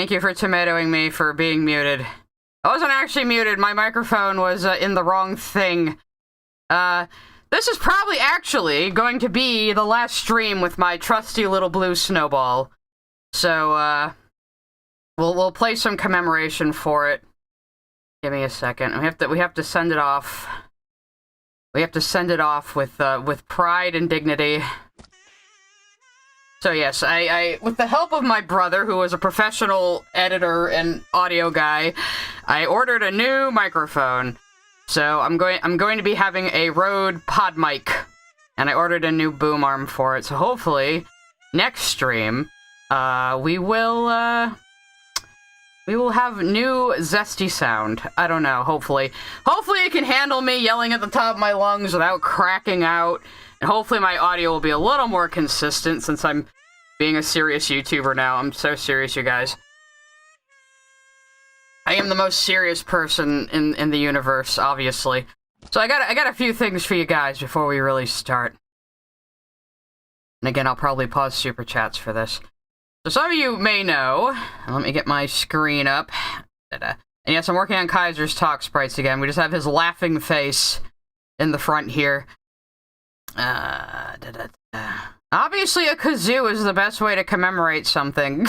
Thank you for tomatoing me for being muted. I wasn't actually muted, my microphone was in the wrong thing. This is probably actually going to be the last stream with my trusty little blue snowball. So, we'll play some commemoration for it. Give me a second. We have to send it off. We have to send it off with pride and dignity. So yes, I with the help of my brother, who was a professional editor and audio guy, I ordered a new microphone. So I'm going to be having a Rode pod mic, and I ordered a new boom arm for it. So hopefully, next stream, we will have new zesty sound. I don't know. Hopefully it can handle me yelling at the top of my lungs without cracking out. And hopefully my audio will be a little more consistent since I'm being a serious YouTuber now. I'm so serious, you guys. I am the most serious person in the universe, obviously. So I got a few things for you guys before we really start. And again, I'll probably pause super chats for this. So some of you may know, let me get my screen up. And yes, I'm working on Kaiser's talk sprites again. We just have his laughing face in the front here. Obviously a kazoo is the best way to commemorate something.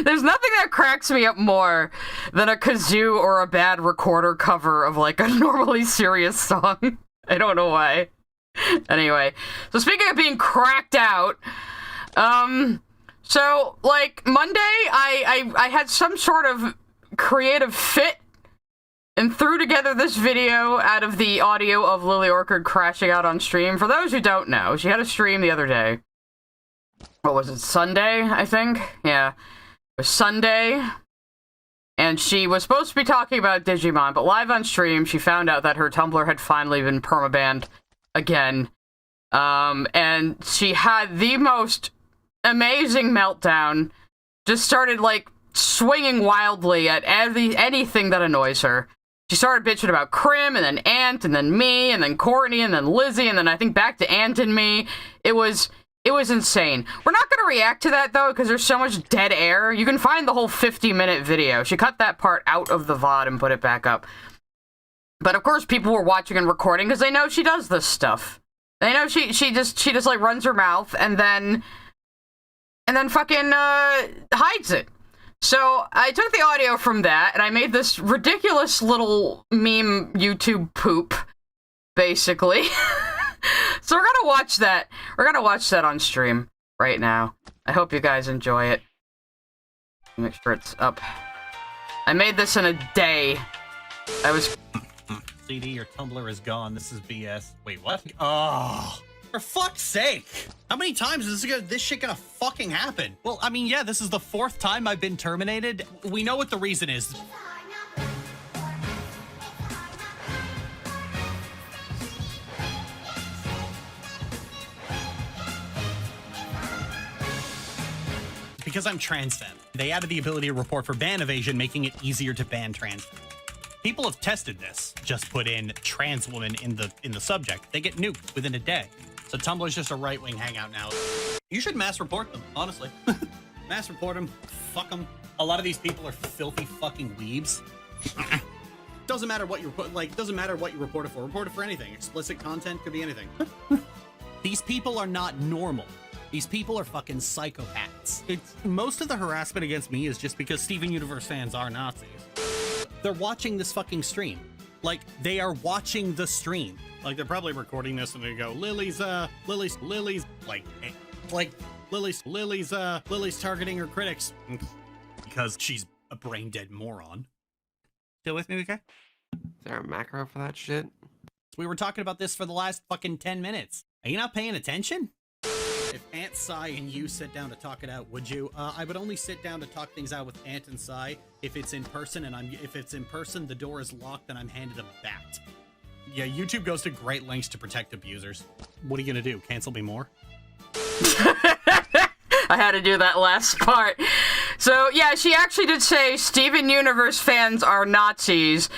There's nothing that cracks me up more than a kazoo or a bad recorder cover of like a normally serious song. I don't know why. Anyway, so speaking of being cracked out, so like Monday I had some sort of creative fit and threw together this video out of the audio of Lily Orchard crashing out on stream. For those who don't know, she had a stream the other day. What was it, Sunday, I think? Yeah, it was Sunday. And she was supposed to be talking about Digimon, but live on stream, she found out that her Tumblr had finally been permabanned again. And she had the most amazing meltdown. Just started, like, swinging wildly at anything that annoys her. She started bitching about Krim, and then Ant, and then me, and then Courtney, and then Lizzie, and then I think back to Ant and me. It was insane. We're not gonna react to that, though, because there's so much dead air. You can find the whole 50-minute video. She cut that part out of the VOD and put it back up. But, of course, people were watching and recording because they know she does this stuff. They know she just, like, runs her mouth and then fucking, hides it. So, I took the audio from that, and I made this ridiculous little meme YouTube poop, basically. So we're gonna watch that. We're gonna watch that on stream right now. I hope you guys enjoy it. Make sure it's up. I made this in a day. I was... CD, your Tumblr is gone. This is BS. Wait, what? Oh... For fuck's sake! How many times is this shit gonna fucking happen? Well, I mean, yeah, this is the 4th time I've been terminated. We know what the reason is. Because I'm trans femme. They added the ability to report for ban evasion, making it easier to ban trans femme. People have tested this. Just put in trans woman in the subject. They get nuked within a day. So Tumblr's just a right-wing hangout now. You should mass report them, honestly. Mass report them. Fuck them. A lot of these people are filthy fucking weebs. Doesn't matter what you doesn't matter what you report it for. Report it for anything. Explicit content could be anything. These people are not normal. These people are fucking psychopaths. Most of the harassment against me is just because Steven Universe fans are Nazis. They're watching this fucking stream. Like, they are watching the stream. Like, they're probably recording this and they go, Lily's targeting her critics. Because she's a brain-dead moron. Still with me, okay? Is there a macro for that shit? We were talking about this for the last fucking 10 minutes. Are you not paying attention? If Ant, Sai, and you sit down to talk it out, would you? I would only sit down to talk things out with Ant and Sai if it's in person, and if it's in person, the door is locked, and I'm handed a bat. Yeah, YouTube goes to great lengths to protect abusers. What are you gonna do? Cancel me more? I had to do that last part. So, yeah, she actually did say Steven Universe fans are Nazis,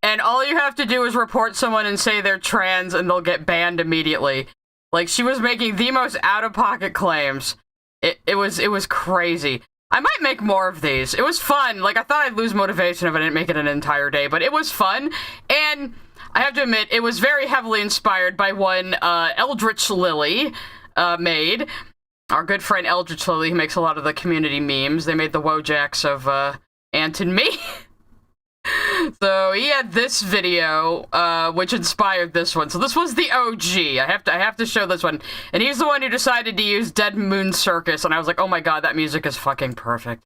and all you have to do is report someone and say they're trans, and they'll get banned immediately. Like, she was making the most out-of-pocket claims. It was crazy. I might make more of these. It was fun. Like, I thought I'd lose motivation if I didn't make it an entire day, but it was fun. And I have to admit, it was very heavily inspired by one Eldritch Lily made. Our good friend Eldritch Lily, who makes a lot of the community memes. They made the Wojaks of Ant and Me. So he had this video, which inspired this one. So this was the OG. I have to show this one. And he's the one who decided to use Dead Moon Circus, and I was like, oh my god, that music is fucking perfect.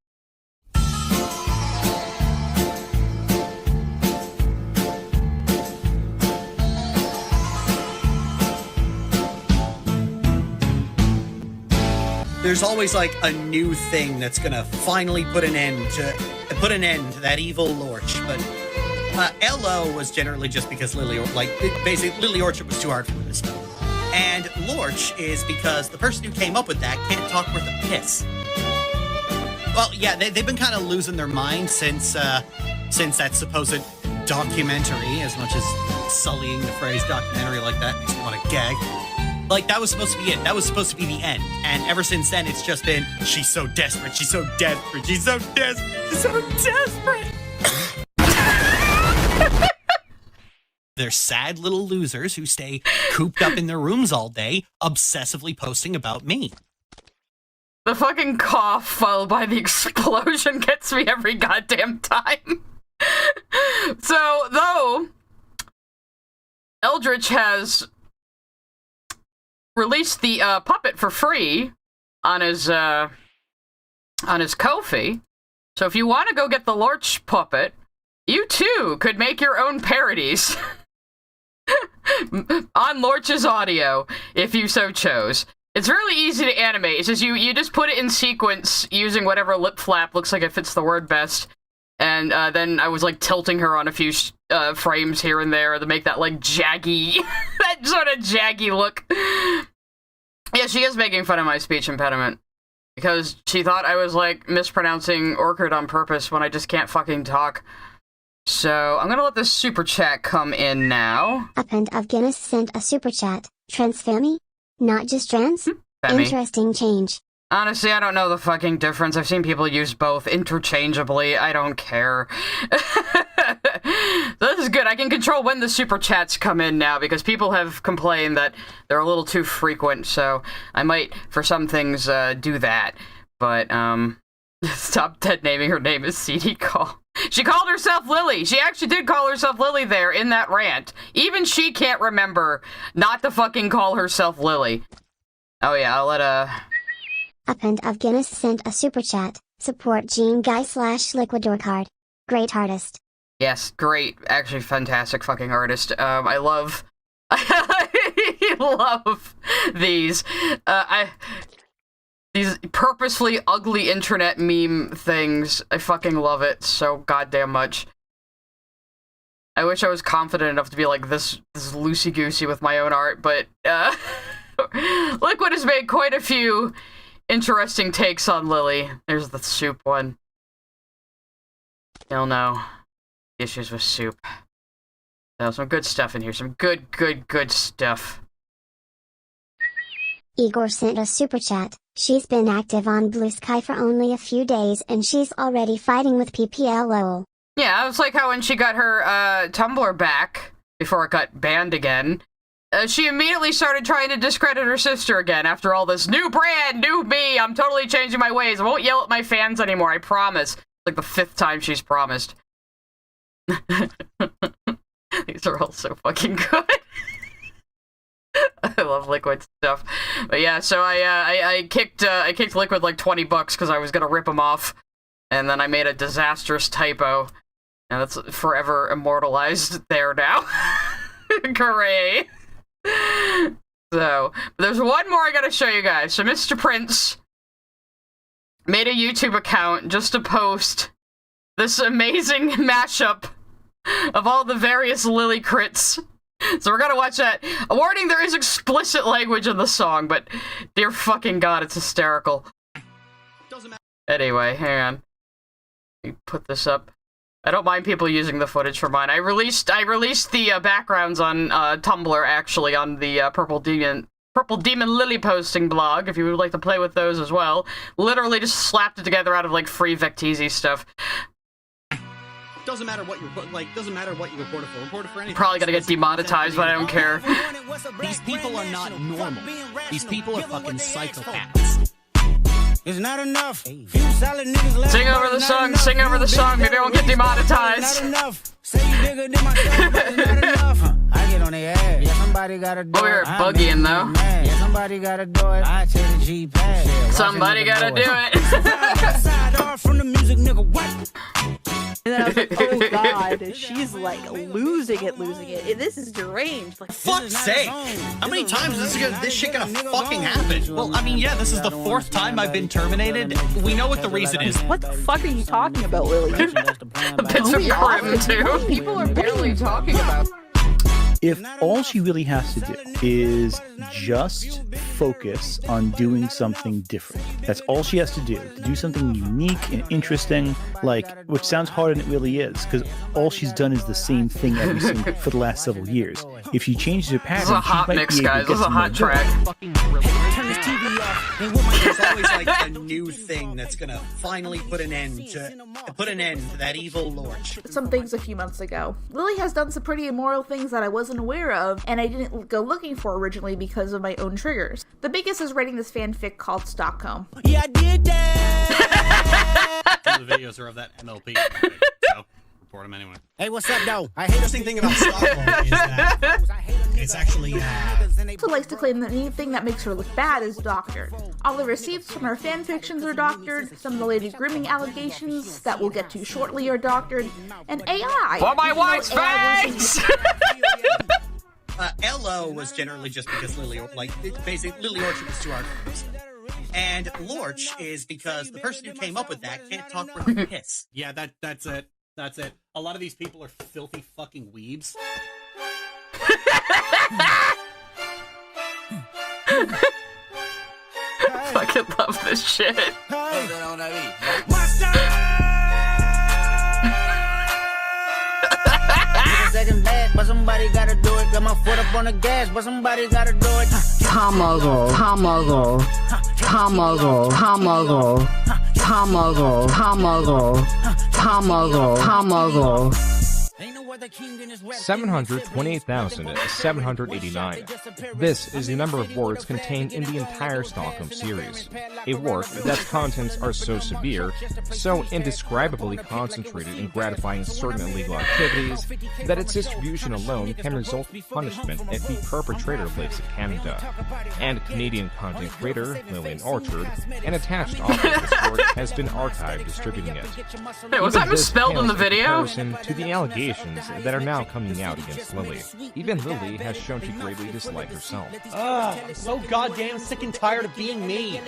There's always like a new thing that's gonna finally put an end to that evil Lorch. But LO was generally just because basically Lily Orchard was too hard for me to spell. And Lorch is because the person who came up with that can't talk worth a piss. Well, yeah, they've been kind of losing their mind since that supposed documentary, as much as sullying the phrase documentary like that makes me want to gag. Like, that was supposed to be it. That was supposed to be the end. And ever since then, it's just been, she's so desperate, she's so desperate, she's so desperate, she's so desperate. They're sad little losers who stay cooped up in their rooms all day, obsessively posting about me. The fucking cough followed by the explosion gets me every goddamn time. So, though Eldritch has released the puppet for free on his Ko-fi. So if you want to go get the Lorch puppet, you too could make your own parodies on Lorch's audio if you so chose. It's really easy to animate. It's just you just put it in sequence using whatever lip flap looks like it fits the word best. And then I was like tilting her on a few frames here and there to make that like jaggy, that sort of jaggy look. Yeah, she is making fun of my speech impediment because she thought I was like mispronouncing Orchard on purpose when I just can't fucking talk. So I'm gonna let this super chat come in now. Append of Guinness sent a super chat. Trans Femi? Not just trans? Femi. Interesting change. Honestly, I don't know the fucking difference. I've seen people use both interchangeably. I don't care. This is good. I can control when the super chats come in now because people have complained that they're a little too frequent, so I might, for some things, do that. But, stop dead naming her name as CD Call. She called herself Lily. She actually did call herself Lily there in that rant. Even she can't remember not to fucking call herself Lily. Oh yeah, I'll let, Append of Guinness sent a super chat. Support Gene Guy / Liquidor card. Great artist. Yes, great. Actually, fantastic fucking artist. I love... I love these. These purposefully ugly internet meme things. I fucking love it so goddamn much. I wish I was confident enough to be like this loosey-goosey with my own art, but, Liquid has made quite a few interesting takes on Lily. There's the soup one. You'll know. Issues with soup. So, some good stuff in here. Some good stuff. Igor sent a super chat. She's been active on Blue Sky for only a few days and she's already fighting with PPL lol. Yeah, it's like how when she got her Tumblr back, before it got banned again, she immediately started trying to discredit her sister again after all this new brand, new me, I'm totally changing my ways, I won't yell at my fans anymore, I promise. It's like the 5th time she's promised. These are all so fucking good. I love Liquid stuff. But yeah, so I kicked Liquid like $20 because I was gonna rip him off. And then I made a disastrous typo. And that's forever immortalized there now. Hooray. So, there's one more I gotta show you guys. So Mr. Prince made a YouTube account just to post this amazing mashup of all the various Lily crits. So we're gonna watch that. A warning, there is explicit language in the song, but dear fucking god, it's hysterical. Anyway, hang on. Let me put this up. I don't mind people using the footage for mine. I released the backgrounds on Tumblr, actually, on the Purple Demon Purple Demon Lily posting blog, if you would like to play with those as well. Literally just slapped it together out of, like, free Vecteezy stuff. Doesn't matter what you doesn't matter what you report it for. Report it for anything. Probably gonna get demonetized, but I don't care. These people are not normal. These people are fucking psychopaths. It's not enough. Sing over the song, sing over the song, maybe I won't get demonetized. Not enough. Say you bigger than myself, but it's not enough. I get on their ass. Yeah, somebody gotta do it. Over here bugging though. Yeah, somebody gotta do it. I take the G-Pad. Somebody gotta do it. From the music, nigga, what? And then I was like, oh god, she's like losing it. This is deranged. Like, Fuck's sake! How many times is this shit gonna fucking happen? Well, I mean, yeah, this is the 4th time I've been terminated. We know what the reason is. what the fuck are you talking about, Lily? A bit of grim too. People are barely talking about. If all she really has to do is just focus on doing something different, that's all she has to do something unique and interesting, like, which sounds hard and it really is, because all she's done is the same thing every single for the last several years. If she changes her pattern, This is a hot mix, guys. This is a hot track. Turn this TV off. There's always like a new thing that's gonna finally put an end to that evil Lorch. some things a few months ago. Lily has done some pretty immoral things that I wasn't aware of, and I didn't go looking for originally because of my own triggers. The biggest is writing this fanfic called Stockholm. Yeah, I did that. The videos are of that MLP. So report them anyway. Hey, what's up, though? The interesting thing about Stockholm is that it's actually She likes to claim that anything that makes her look bad is doctored. All the receipts from her fanfictions are doctored, some of the latest grooming allegations that we'll get to shortly are doctored, and AI. For my Even though wife's AI wasn't- face! LO was generally just because Lily Orchard was too hard for her. And Lorch is because the person who came up with that can't talk for her piss. Yeah, that's it. That's it. A lot of these people are filthy fucking weebs. Fucking love this shit. Second bad, but somebody gotta do it. Got my foot up on the gas, but somebody gotta do it. Tamago, tamago, tamago, tamago, tamago, tamago, tamago, tamago. 728,789. This is the number of words contained in the entire Stockholm series. A work that's contents are so severe, so indescribably concentrated in gratifying certain illegal activities, that its distribution alone can result in punishment if the perpetrator lives in Canada. And Canadian content creator Lillian Orchard, an attached author of this work, has been archived distributing it. Hey, was that misspelled in the video? Comparison to the allegations that are now coming out against Lily. Even Lily has shown to greatly dislike herself. I'm so goddamn sick and tired of being me.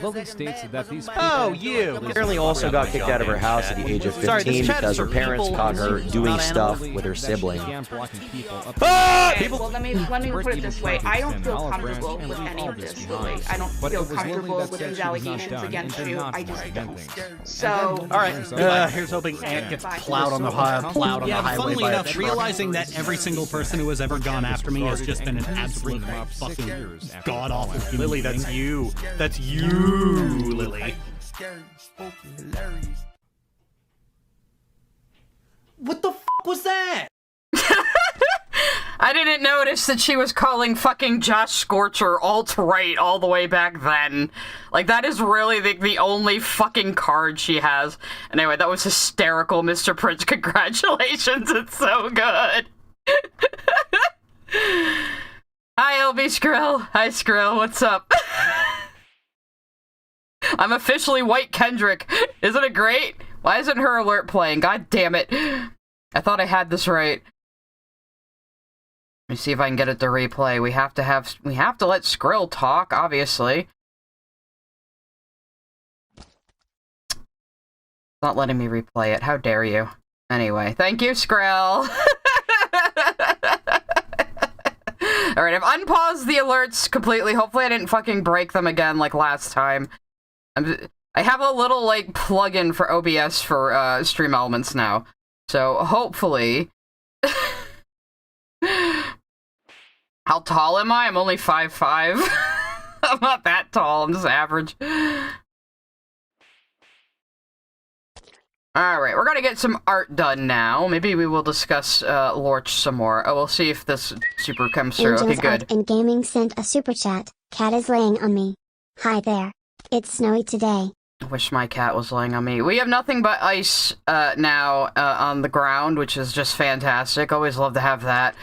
Lily states that these people... Oh, you! Apparently also got kicked out of her house at the age of 15 because her parents caught her doing stuff with her sibling. Well, let me put it this way. I don't feel comfortable with any of this, Lily. I don't feel comfortable with these allegations against you. I just don't. So... Alright, here's hoping Ant gets plowed on the highway. Funnily enough, realizing that every single person who has ever gone after me has just been an absolute fucking god-awful human. Lily, that's you. That's you, Lily. What the f*** was that? I didn't notice that she was calling fucking Josh Scorcher alt-right all the way back then. Like, that is really the only fucking card she has. Anyway, that was hysterical, Mr. Prince. Congratulations, it's so good. Hi, LB Skrill. Hi, Skrill. What's up? I'm officially White Kendrick. Isn't it great? Why isn't her alert playing? God damn it. I thought I had this right. Let me see if I can get it to replay. We have to let Skrill talk, obviously. It's not letting me replay it. How dare you? Anyway, thank you, Skrill. Alright, I've unpaused the alerts completely. Hopefully I didn't fucking break them again like last time. I have a little, like, plugin for OBS for Stream Elements now. So, hopefully, How tall am I? I'm only 5'5". I'm not that tall, I'm just average. Alright, we're gonna get some art done now. Maybe we will discuss Lorch some more. Oh, we'll see if this super comes through. Angels Okay, good. Art and Gaming sent a super chat. Cat is laying on me. Hi there. It's snowy today. I wish my cat was laying on me. We have nothing but ice now on the ground, which is just fantastic. Always love to have that.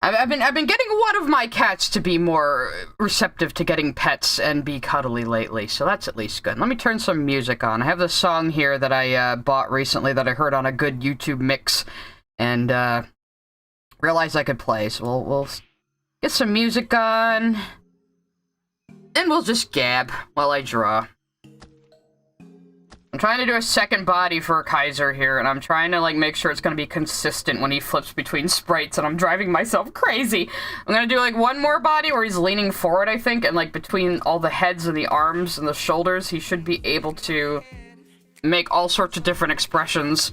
I've been getting one of my cats to be more receptive to getting pets and be cuddly lately, so that's at least good. Let me turn some music on. I have this song here that I bought recently that I heard on a good YouTube mix and realized I could play, so we'll get some music on and we'll just gab while I draw. I'm trying to do a second body for Kaiser here, and I'm trying to, like, make sure it's gonna be consistent when he flips between sprites, and I'm driving myself crazy. I'm gonna do, like, one more body where he's leaning forward, I think, and, like, between all the heads and the arms and the shoulders, he should be able to make all sorts of different expressions,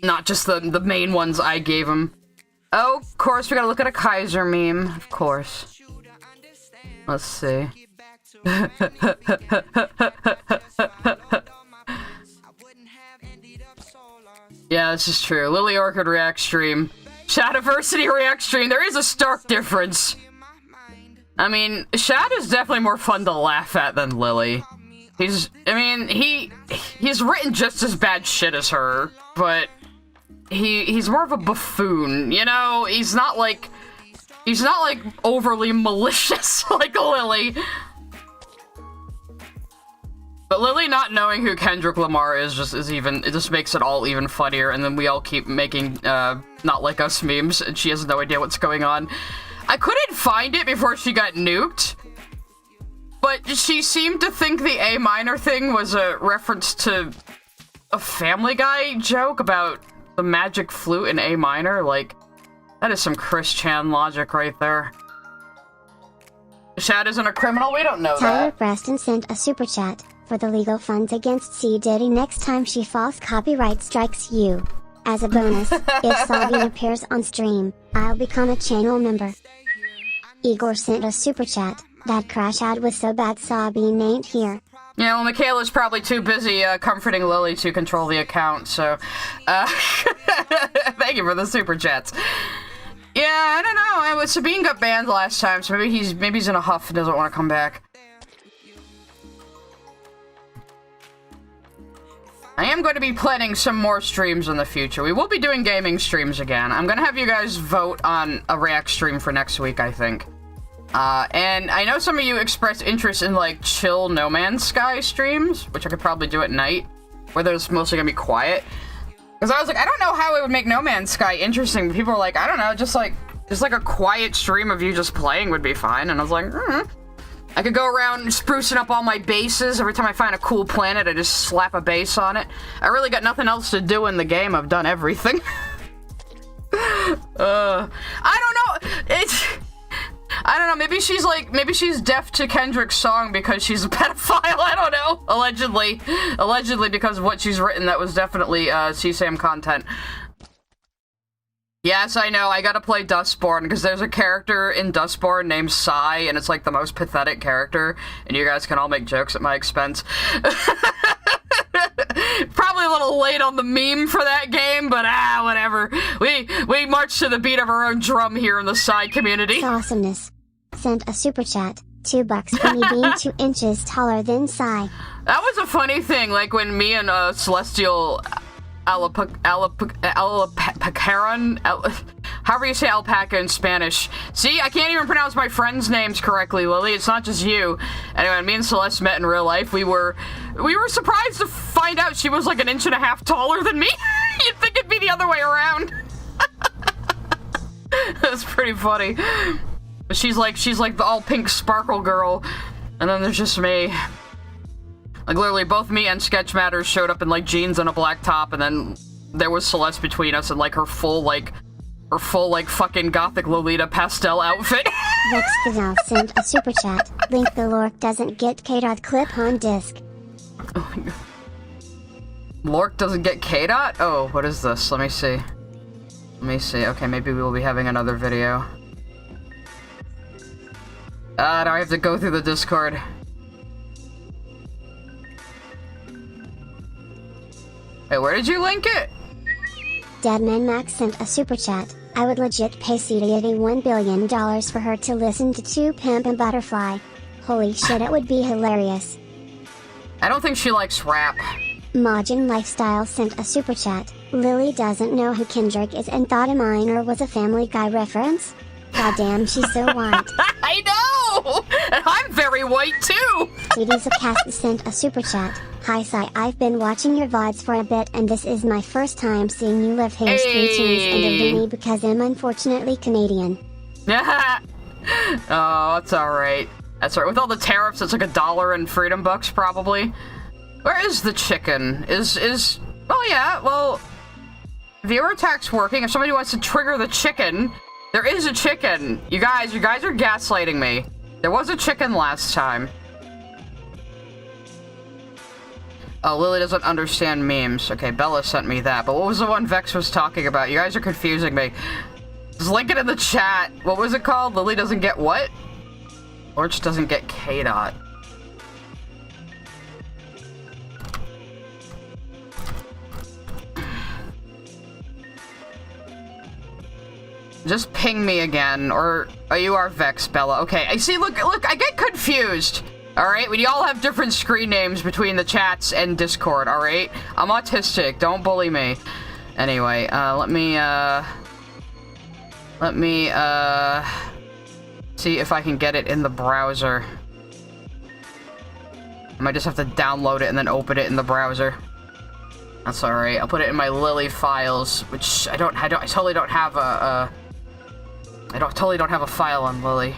not just the main ones I gave him. Oh, of course, we gotta look at a Kaiser meme, of course. Let's see. Yeah, this is true. Lily Orchid React stream. Shadiversity React stream. There is a stark difference. I mean, Shad is definitely more fun to laugh at than Lily. He's written just as bad shit as her, but he's more of a buffoon, you know? He's not like overly malicious like Lily. But Lily not knowing who Kendrick Lamar is it just makes it all even funnier, and then we all keep making not like us memes, and she has no idea what's going on. I couldn't find it before she got nuked, but she seemed to think the A minor thing was a reference to a Family Guy joke about the magic flute in A minor. Like, that is some Chris Chan logic right there. Shad isn't a criminal? We don't know Tyler that. Preston sent a super chat for the legal funds against C-Diddy next time she false copyright strikes you. As a bonus, if Sabine appears on stream, I'll become a channel member. Igor sent a super chat. That crash ad was so bad Sabine ain't here. Yeah, well, Michaela's probably too busy comforting Lily to control the account, so thank you for the super chats. Yeah, I don't know. Sabine got banned last time, so maybe he's in a huff and doesn't want to come back. I am going to be planning some more streams in the future. We will be doing gaming streams again. I'm going to have you guys vote on a React stream for next week, I think. And I know some of you expressed interest in, like, chill No Man's Sky streams, which I could probably do at night, where there's mostly going to be quiet. Because I was like, I don't know how it would make No Man's Sky interesting. People are like, I don't know, just like a quiet stream of you just playing would be fine. And I was like, I could go around sprucing up all my bases. Every time I find a cool planet, I just slap a base on it. I really got nothing else to do in the game. I've done everything. I don't know. I don't know. Maybe she's deaf to Kendrick's song because she's a pedophile. I don't know. Allegedly because of what she's written. That was definitely CSAM content. Yes, I know, I gotta play Dustborn, because there's a character in Dustborn named Psy, and it's like the most pathetic character, and you guys can all make jokes at my expense. Probably a little late on the meme for that game, but whatever. We march to the beat of our own drum here in the Psy community. Awesomeness. Sent a super chat. $2 for me being 2 inches taller than Psy. That was a funny thing, like when me and Celestial... Alapacaron, however you say alpaca in Spanish. See, I can't even pronounce my friends' names correctly, Lily. It's not just you. Anyway, me and Celeste met in real life. We were surprised to find out she was like 1.5 inches taller than me. You'd think it'd be the other way around. That's pretty funny. But she's like the all pink sparkle girl, and then there's just me. Like, literally, both me and Sketch Matters showed up in, like, jeans and a black top, and then there was Celeste between us in, like, her full, fucking gothic Lolita pastel outfit. Vex Gazelle sent a super chat. Link the Lork doesn't get KDOT clip on disc. Oh my god. Lork doesn't get KDOT? Oh, what is this? Let me see. Okay, maybe we will be having another video. Now I have to go through the Discord. Hey, where did you link it? Deadman Max sent a super chat. I would legit pay C-Diddy $1 billion for her to listen to Pimp and Butterfly. Holy shit, it would be hilarious. I don't think she likes rap. Majin Lifestyle sent a super chat. Lily doesn't know who Kendrick is and thought a minor was a Family Guy reference? Goddamn, she's so white. I know! And I'm very white too! Diddy's a cast sent a super chat. Hi Sai, I've been watching your VODs for a bit and this is my first time seeing you live here stream tunes and a Vinny because I'm unfortunately Canadian. Oh, it's alright. That's right. With all the tariffs, it's like $1 in freedom bucks, probably. Where is the chicken? Oh yeah, well... Viewer attack's working. If somebody wants to trigger the chicken, there is a chicken. You guys are gaslighting me. There was a chicken last time. Oh, Lily doesn't understand memes. Okay, Bella sent me that. But what was the one Vex was talking about? You guys are confusing me. Just link it in the chat. What was it called? Lily doesn't get what? Lorch doesn't get K-Dot. Just ping me again, or oh, you are Vex, Bella. Okay, I see. Look, I get confused. All right, we all have different screen names between the chats and Discord. All right, I'm autistic. Don't bully me. Anyway, let me see if I can get it in the browser. I might just have to download it and then open it in the browser. That's all right. I'll put it in my Lily files, which I totally don't have a. I totally don't have a file on Lily.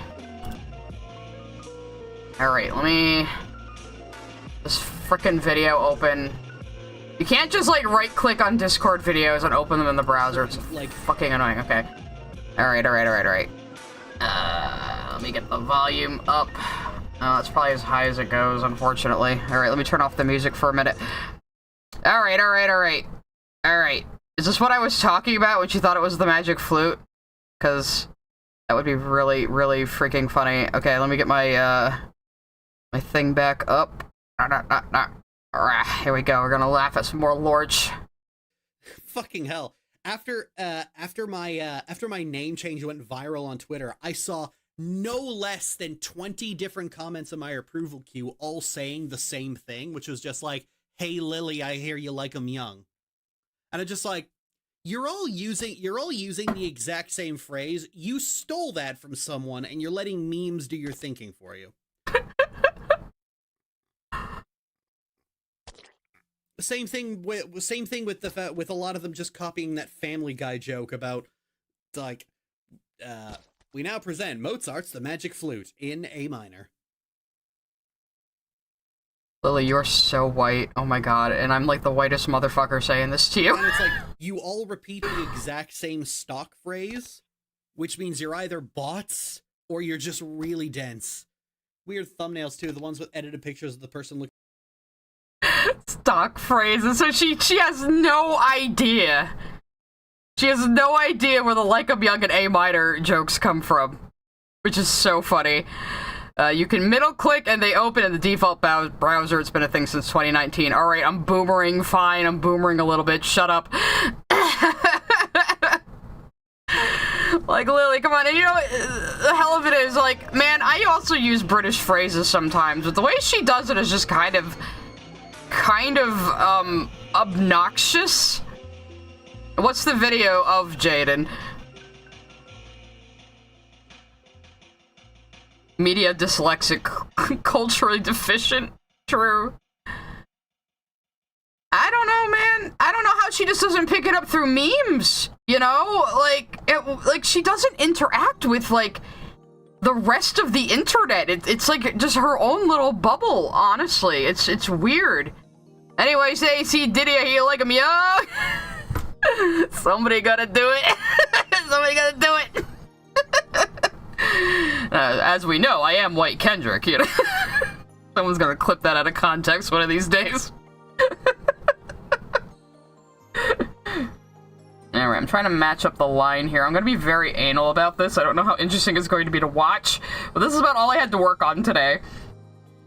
Alright, let me... This frickin' video open. You can't just, like, right-click on Discord videos and open them in the browser. It's, like, fucking annoying. Okay. Alright. Let me get the volume up. That's probably as high as it goes, unfortunately. Alright, let me turn off the music for a minute. Alright. Is this what I was talking about when she thought it was the magic flute? Because that would be really, really freaking funny. Okay, let me get my, my thing back up. Here we go. We're gonna laugh at some more Lorch. Fucking hell. After my name change went viral on Twitter, I saw no less than 20 different comments in my approval queue all saying the same thing, which was just like, "Hey Lily, I hear you like 'em young." And I'm just like, you're all using the exact same phrase. You stole that from someone and you're letting memes do your thinking for you. Same thing with a lot of them just copying that Family Guy joke about, like, we now present Mozart's The Magic Flute in A minor. Lily, you're so white. Oh my god. And I'm like the whitest motherfucker saying this to you. And it's like, you all repeat the exact same stock phrase, which means you're either bots or you're just really dense. Weird thumbnails too, the ones with edited pictures of the person looking. Stock phrases. So she has no idea. She has no idea where the like 'em young and A minor jokes come from. Which is so funny. You can middle click and they open in the default browser. It's been a thing since 2019. Alright, I'm boomering. Fine, I'm boomering a little bit. Shut up. Like, Lily, come on. And you know, the hell of it is, like, man, I also use British phrases sometimes, but the way she does it is just kind of obnoxious. What's the video of Jaden? Media dyslexic, culturally deficient. True. I don't know, man. I don't know how she just doesn't pick it up through memes. You know, like she doesn't interact with like the rest of the internet. It's like just her own little bubble. Honestly, it's weird. Anyways, hey, C-Diddy, I hear you like 'em young. Somebody gotta do it. Somebody gotta do it. As we know, I am White Kendrick, you know? Someone's gonna clip that out of context one of these days. Alright, I'm trying to match up the line here. I'm gonna be very anal about this. I don't know how interesting it's going to be to watch, but this is about all I had to work on today.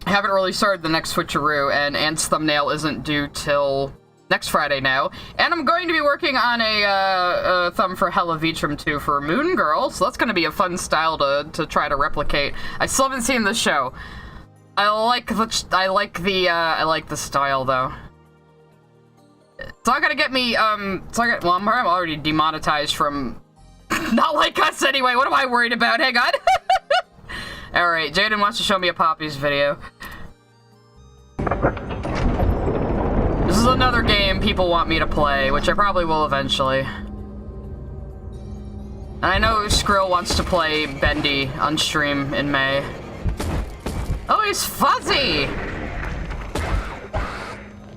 I haven't really started the next Switcheroo, and Ant's thumbnail isn't due till next Friday now. And I'm going to be working on a thumb for Hella Vitrum 2 for Moon Girl, so that's gonna be a fun style to try to replicate. I still haven't seen the show. I like the style though. It's not gonna get me, well, I'm already demonetized from Not Like Us anyway. What am I worried about? Hang on. Alright, Jaden wants to show me a Poppy's video. This is another game people want me to play, which I probably will eventually. And I know Skrill wants to play Bendy on stream in May. Oh, he's fuzzy!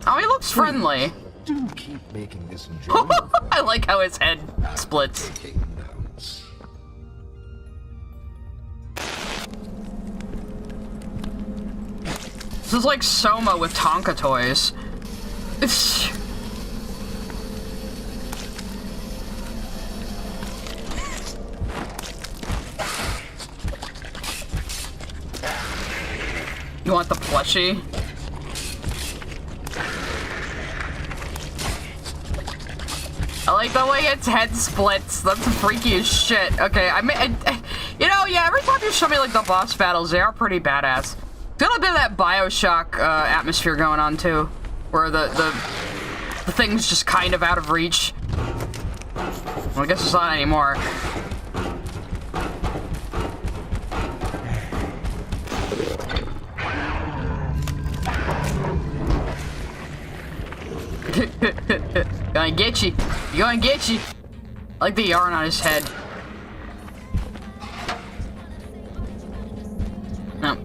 Oh, he looks friendly. Do keep making this enjoyable. I like how his head splits. This is like Soma with Tonka toys. You want the plushie? I like the way its head splits. That's freaky as shit. Okay, you know, yeah, every time you show me like the boss battles, they are pretty badass. There's a bit of that Bioshock atmosphere going on too, where the thing's just kind of out of reach. Well, I guess it's not anymore. Gonna get you. Gonna get you. I like the yarn on his head. No,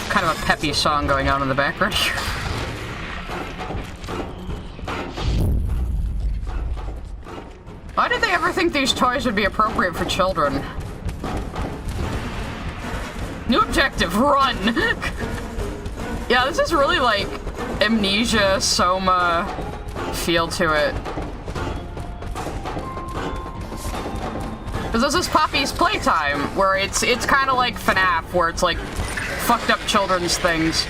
kind of a peppy song going on in the background here. Why did they ever think these toys would be appropriate for children? New objective, run! Yeah, this is really like Amnesia, Soma feel to it. Because this is Poppy's Playtime, where it's kind of like FNAF, where it's like fucked up children's things.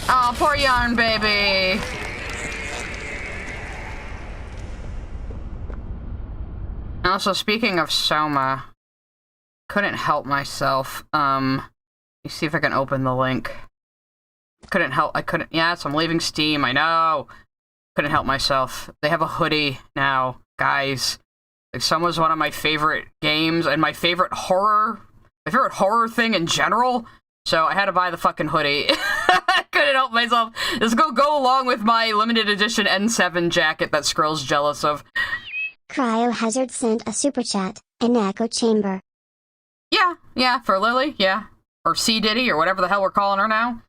Oh, poor Yarn baby. Also, speaking of Soma, couldn't help myself. Let me see if I can open the link. Yes, I'm leaving Steam, I know. Couldn't help myself. They have a hoodie now, guys. Like, Soma's one of my favorite games, and my favorite horror thing in general. So I had to buy the fucking hoodie. I couldn't help myself. This go along with my limited edition N7 jacket that Skrill's jealous of. Cryohazard sent a super chat, an echo chamber. Yeah, for Lily, yeah. Or C-Diddy, or whatever the hell we're calling her now.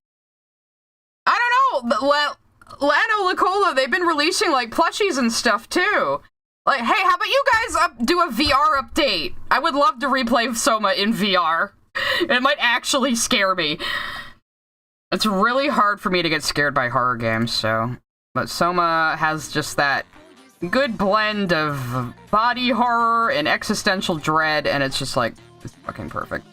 I don't know, Lano Lacola, they've been releasing, like, plushies and stuff, too. Like, hey, how about you guys do a VR update? I would love to replay Soma in VR. It might actually scare me. It's really hard for me to get scared by horror games, so... But Soma has just that good blend of body horror and existential dread, and it's just, like, it's fucking perfect.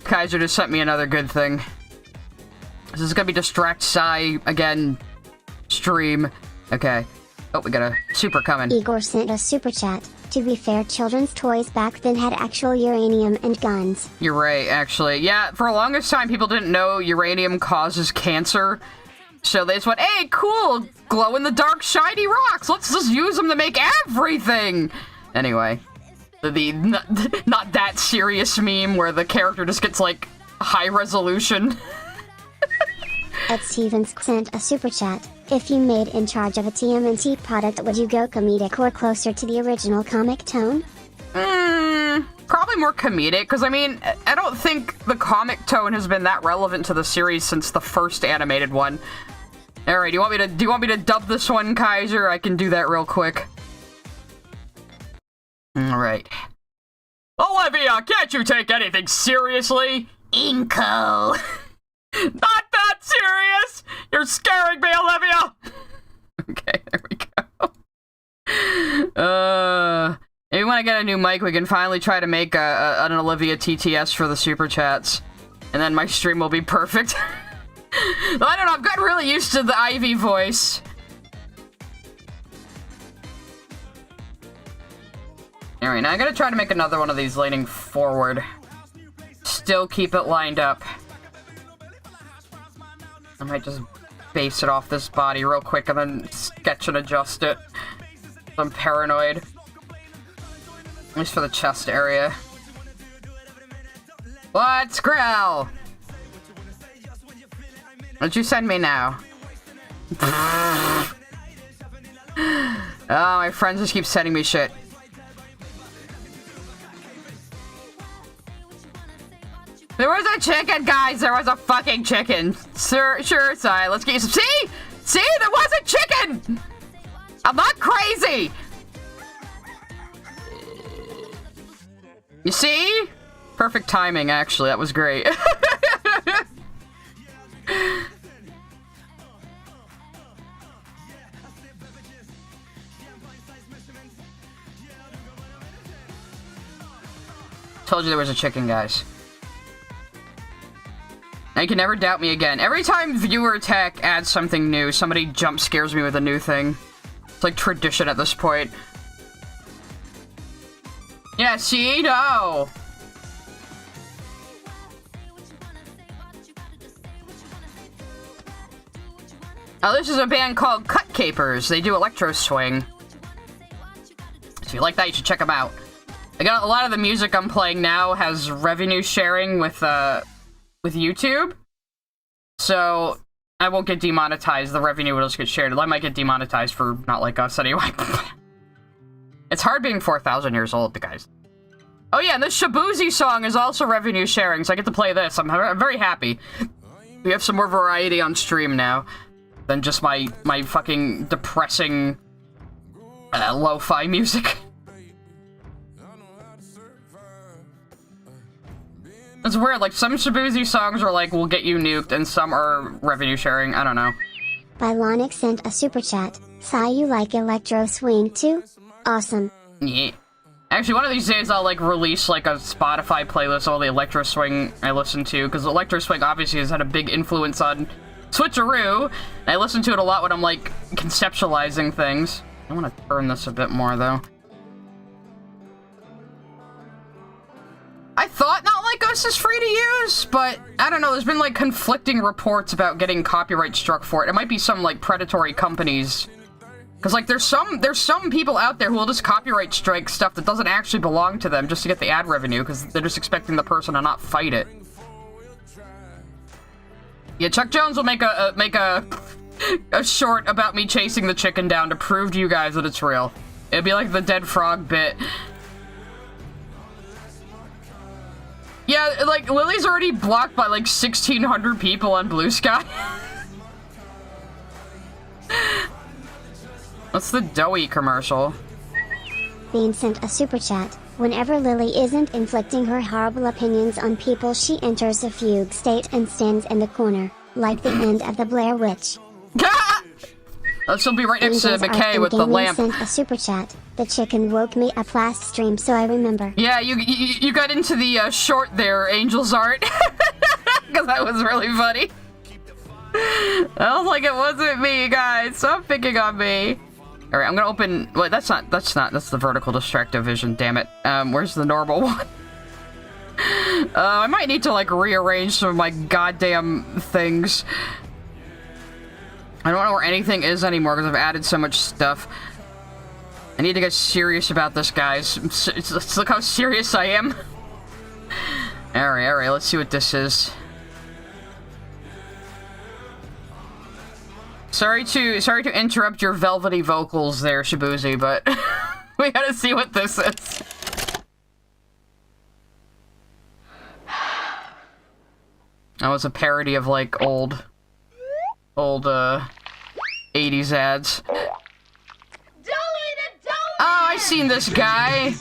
Kaiser just sent me another good thing. This is gonna be Distract Psy again stream. Okay. Oh, we got a super coming. Igor sent a super chat. To be fair, children's toys back then had actual uranium and guns. You're right, actually. Yeah, for the longest time, people didn't know uranium causes cancer. So they just went, hey, cool, glow-in-the-dark shiny rocks. Let's just use them to make everything. Anyway. The not that serious meme where the character just gets, like, high resolution. Ed Stevens sent a super chat. If you made in charge of a TMNT product, would you go comedic or closer to the original comic tone? Probably more comedic, because, I mean, I don't think the comic tone has been that relevant to the series since the first animated one. Alright, do you want me to dub this one, Kaiser? I can do that real quick. Alright. Olivia, can't you take anything seriously? Inko! Not that serious! You're scaring me, Olivia! Okay, there we go. Maybe when I get a new mic, we can finally try to make an Olivia TTS for the Super Chats. And then my stream will be perfect. I don't know, I've gotten really used to the Ivy voice. Alright, now I gotta try to make another one of these leaning forward. Still keep it lined up. I might just base it off this body real quick and then sketch and adjust it. I'm paranoid. At least for the chest area. What's Grill? What'd you send me now? Oh, my friends just keep sending me shit. There was a chicken, guys! There was a fucking chicken! Sure, sorry, let's get you some- See? See? There was a chicken! I'm not crazy! You see? Perfect timing, actually. That was great. Told you there was a chicken, guys. Now you can never doubt me again. Every time Viewer Tech adds something new, somebody jump scares me with a new thing. It's like tradition at this point. Yeah, see? No! Oh, this is a band called Cut Capers. They do electro swing. If you like that, you should check them out. I got a lot of the music I'm playing now has revenue sharing with YouTube. So I won't get demonetized. The revenue will just get shared. I might get demonetized for not like us anyway. It's hard being 4,000 years old, guys. Oh yeah, and this Shabuzi song is also revenue sharing, so I get to play this. I'm very happy. We have some more variety on stream now than just my fucking depressing lo-fi music. It's weird, like some Shabuzi songs are like, we'll get you nuked, and some are revenue sharing, I don't know. Bylonic sent a super chat. Saw you like electro swing too? Awesome. Yeah. Actually, one of these days I'll like release like a Spotify playlist of all the electro swing I listen to, because electro swing obviously has had a big influence on Switcheroo. I listen to it a lot when I'm like conceptualizing things. I want to turn this a bit more though. I thought Not Like Us is free to use, but I don't know, there's been like conflicting reports about getting copyright struck for it. It might be some like predatory companies. Cause like there's some people out there who will just copyright strike stuff that doesn't actually belong to them just to get the ad revenue, because they're just expecting the person to not fight it. Yeah, Chuck Jones will make a short about me chasing the chicken down to prove to you guys that it's real. It'd be like the dead frog bit. Yeah, like, Lily's already blocked by, like, 1,600 people on Blue Sky. What's the doughy commercial? Bean sent a super chat. Whenever Lily isn't inflicting her horrible opinions on people, she enters a fugue state and stands in the corner, like the end of the Blair Witch. She'll be right next to McKay with the lamp. Sent a super chat. The chicken woke me up last stream, so I remember. Yeah, you got into the short there, Angel's Art, because that was really funny. I was like, it wasn't me, guys. Stop picking on me. All right, I'm gonna open. Wait, that's the vertical distractive vision. Damn it. Where's the normal one? I might need to like rearrange some of my goddamn things. I don't know where anything is anymore because I've added so much stuff. I need to get serious about this, guys. Look how serious I am. Alright, let's see what this is. Sorry to interrupt your velvety vocals there, Shabuzi, but we gotta see what this is. That was a parody of like old 80s ads. Oh, I've seen this guy.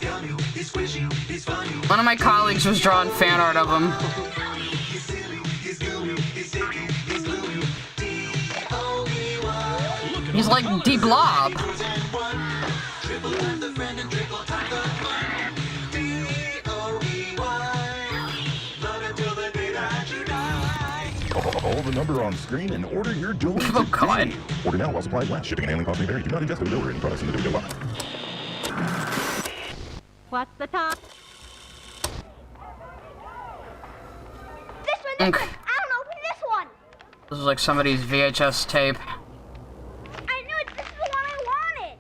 One of my colleagues was drawing fan art of him. He's like D-Blob. Call the number on screen and order your jewelry Oh, God. today. Order now while supplies last. Shipping and handling costs may vary. Do not ingest or deliver any products in the video box. What's the time? Okay. I don't know, this one! This is like somebody's VHS tape. I knew it, this is the one I wanted!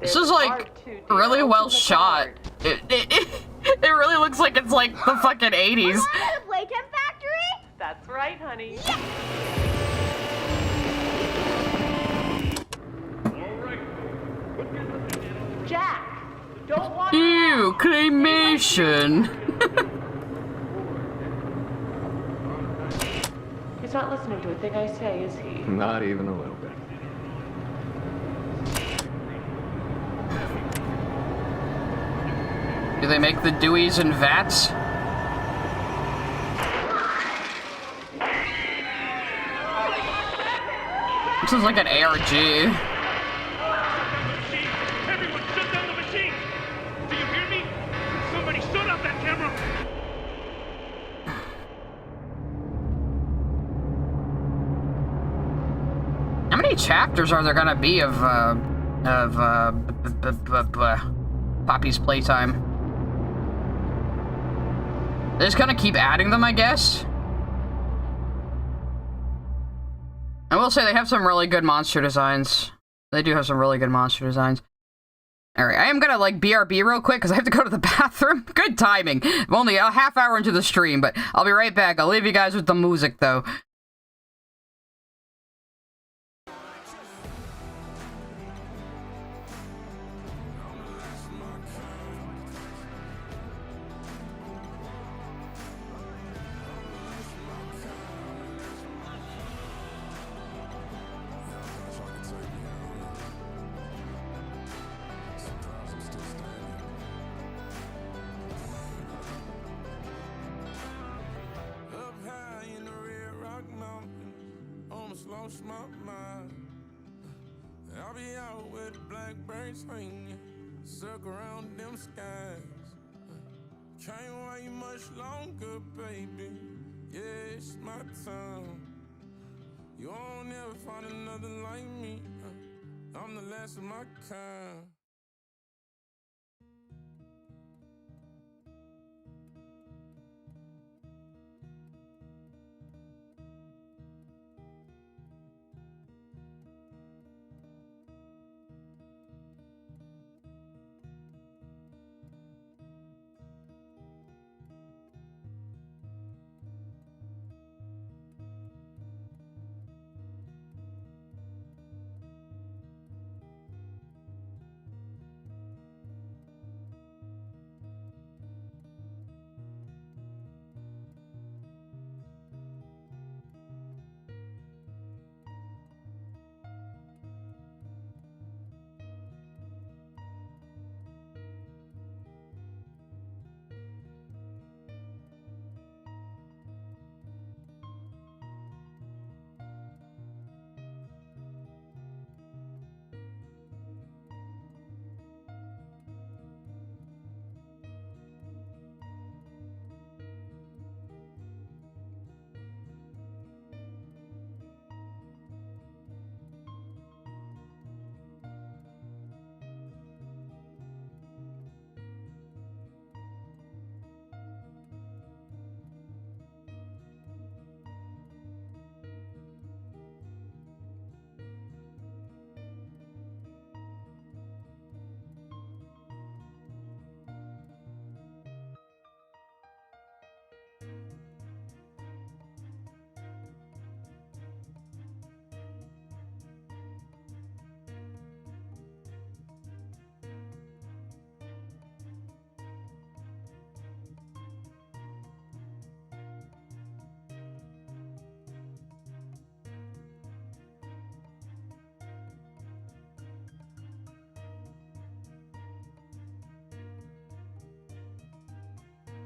This is like really well shot. It really looks like it's like the fucking 80s. The Playtime Factory? That's right, honey. Jack, don't want Ew, claymation. He's not listening to a thing I say, is he? Not even a little bit. Do they make the Deweys in vats? This is like an ARG. Everyone, shut down the machine! Do you hear me? Somebody shut off that camera! How many chapters are there gonna be of Poppy's Playtime? They're just gonna keep adding them, I guess? I will say they have some really good monster designs. They do have some really good monster designs. Alright, I am gonna, like, BRB real quick, because I have to go to the bathroom. Good timing. I'm only a half hour into the stream, but I'll be right back. I'll leave you guys with the music, though. Lost my mind. I'll be out with blackbirds swinging, circle around them skies. Can't wait much longer, baby. Yeah, it's my time. You won't ever find another like me. I'm the last of my kind.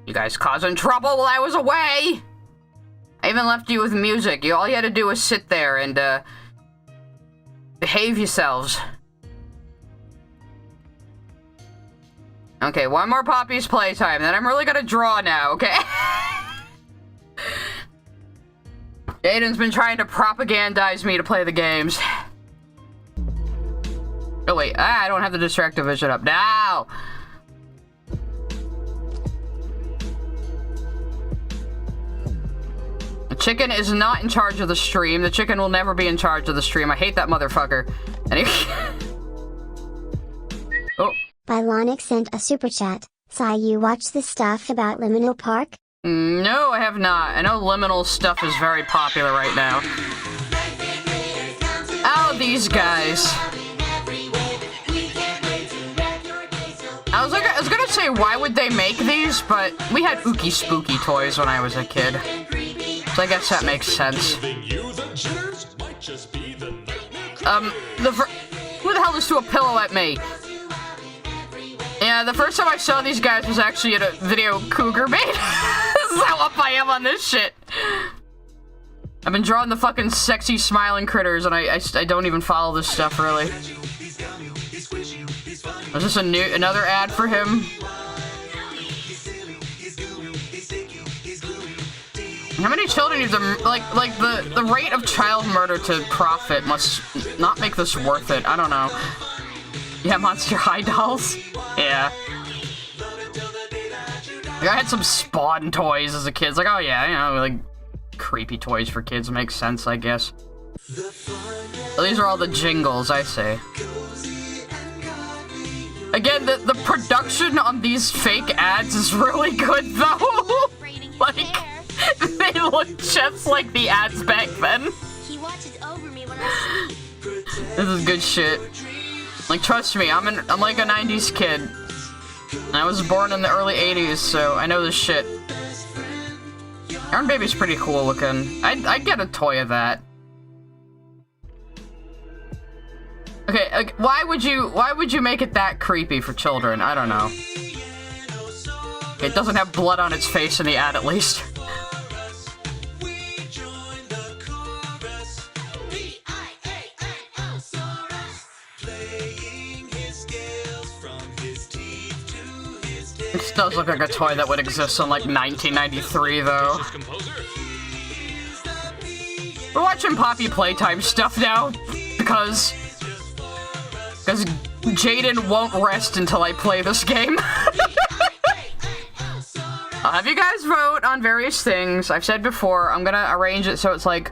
You guys causing trouble while I was away! I even left you with music. All you had to do was sit there and, Behave yourselves. Okay, one more Poppy's playtime, then I'm really gonna draw now, okay? Aiden's been trying to propagandize me to play the games. Oh wait, I don't have the distractive vision up now. The chicken is not in charge of the stream. The chicken will never be in charge of the stream. I hate that motherfucker. Anyway. Oh. Bylonic sent a super chat. Sai, you watch the stuff about Liminal Park? No, I have not. I know liminal stuff is very popular right now. Oh, these guys. I was gonna say, why would they make these? But we had Ookie Spooky toys when I was a kid. So I guess that makes sense. Who the hell just threw a pillow at me? Yeah, the first time I saw these guys was actually at a video Cougar made. This is how up I am on this shit. I've been drawing the fucking sexy smiling critters, and I don't even follow this stuff really. Was this another ad for him? How many children need to like the rate of child murder to profit must not make this worth it. I don't know. Yeah, Monster High dolls. Yeah. Like, I had some Spawn toys as a kid. It's like, oh yeah, you know, like creepy toys for kids makes sense, I guess. Well, these are all the jingles, I say. Again, the production on these fake ads is really good though. Like, they look just like the ads back then. He watches over me when I sleep. This is good shit. Like, trust me, I'm like a 90s kid. And I was born in the early 80s, so I know this shit. Iron Baby's pretty cool looking. I'd get a toy of that. Okay, like, why would you make it that creepy for children? I don't know. It doesn't have blood on its face in the ad, at least. This does look like a toy that would exist in, like, 1993, though. We're watching Poppy Playtime stuff now, because Jaden won't rest until I play this game. I'll have you guys vote on various things. I've said before, I'm gonna arrange it so it's like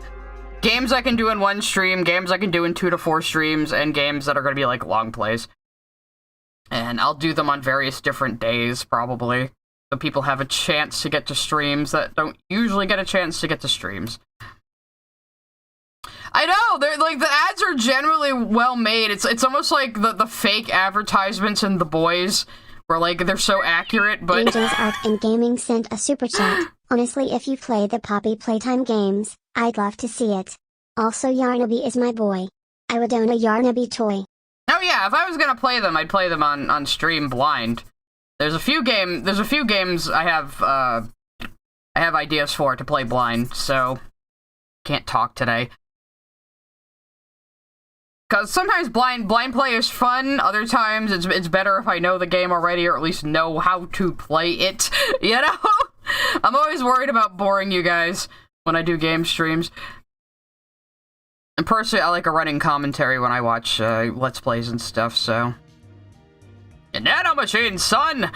games I can do in one stream, games I can do in 2 to 4 streams, and games that are gonna be like long plays. And I'll do them on various different days, probably, so people have a chance to get to streams that don't usually get a chance to get to streams. I know, they're like, the ads are generally well made. It's almost like the fake advertisements in The Boys, where like they're so accurate, but Angels Art and Gaming sent a super chat. Honestly, if you play the Poppy Playtime games, I'd love to see it. Also, Yarnaby is my boy. I would own a Yarnaby toy. Oh yeah, if I was gonna play them, I'd play them on stream blind. There's a few games I have ideas for to play blind, so can't talk today. Cause sometimes blind play is fun, other times it's better if I know the game already, or at least know how to play it, you know? I'm always worried about boring you guys when I do game streams. And personally, I like a running commentary when I watch Let's Plays and stuff, so... A nano machine, son!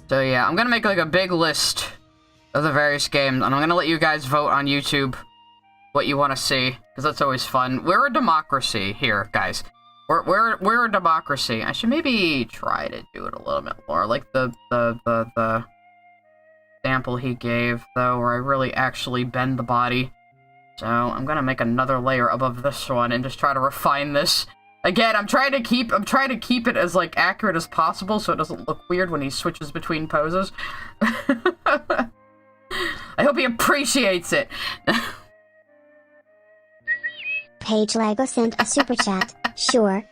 So yeah, I'm gonna make like a big list of the various games, and I'm gonna let you guys vote on YouTube what you want to see, because that's always fun. We're a democracy here, guys. We're a democracy. I should maybe try to do it a little bit more, like the example he gave, though, where I really actually bend the body. So I'm gonna make another layer above this one and just try to refine this. Again, I'm trying to keep it as like accurate as possible so it doesn't look weird when he switches between poses. I hope he appreciates it. Paige Lego sent a super chat. Sure,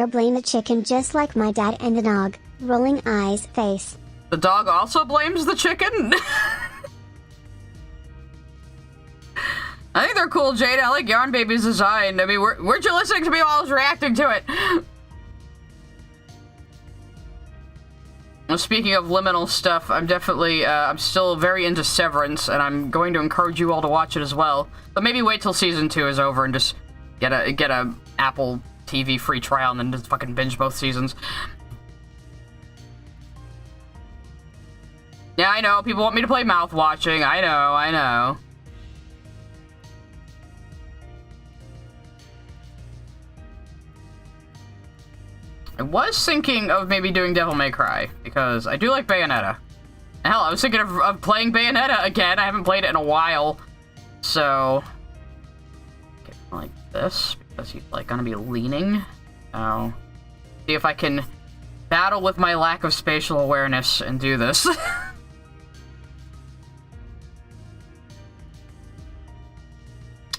blame the chicken just like my dad and the dog. Rolling eyes face. The dog also blames the chicken? are cool, Jade. I like Yarn Baby's design. I mean, weren't you listening to me while I was reacting to it? Well, speaking of liminal stuff, I'm definitely, I'm still very into Severance, and I'm going to encourage you all to watch it as well. But maybe wait till season 2 is over and just get a Apple TV free trial and then just fucking binge both seasons. Yeah, I know, people want me to play mouth watching. I know. I was thinking of maybe doing Devil May Cry, because I do like Bayonetta. Hell, I was thinking of playing Bayonetta again. I haven't played it in a while. So, get like this, because he's like gonna be leaning. So, see if I can battle with my lack of spatial awareness and do this.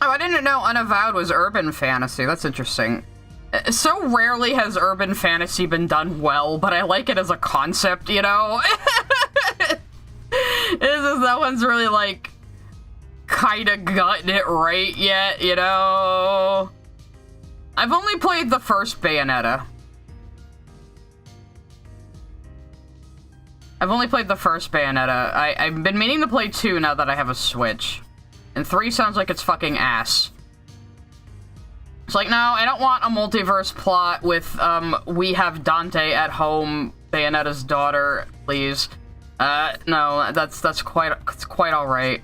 Oh, I didn't know Unavowed was urban fantasy. That's interesting. So rarely has urban fantasy been done well, but I like it as a concept, you know? It's just that one's really, like, kinda gotten it right yet, you know? I've only played the first Bayonetta. I've been meaning to play 2 now that I have a Switch. And 3 sounds like it's fucking ass. It's like, no, I don't want a multiverse plot with, we have Dante at home, Bayonetta's daughter, please. No, that's quite alright.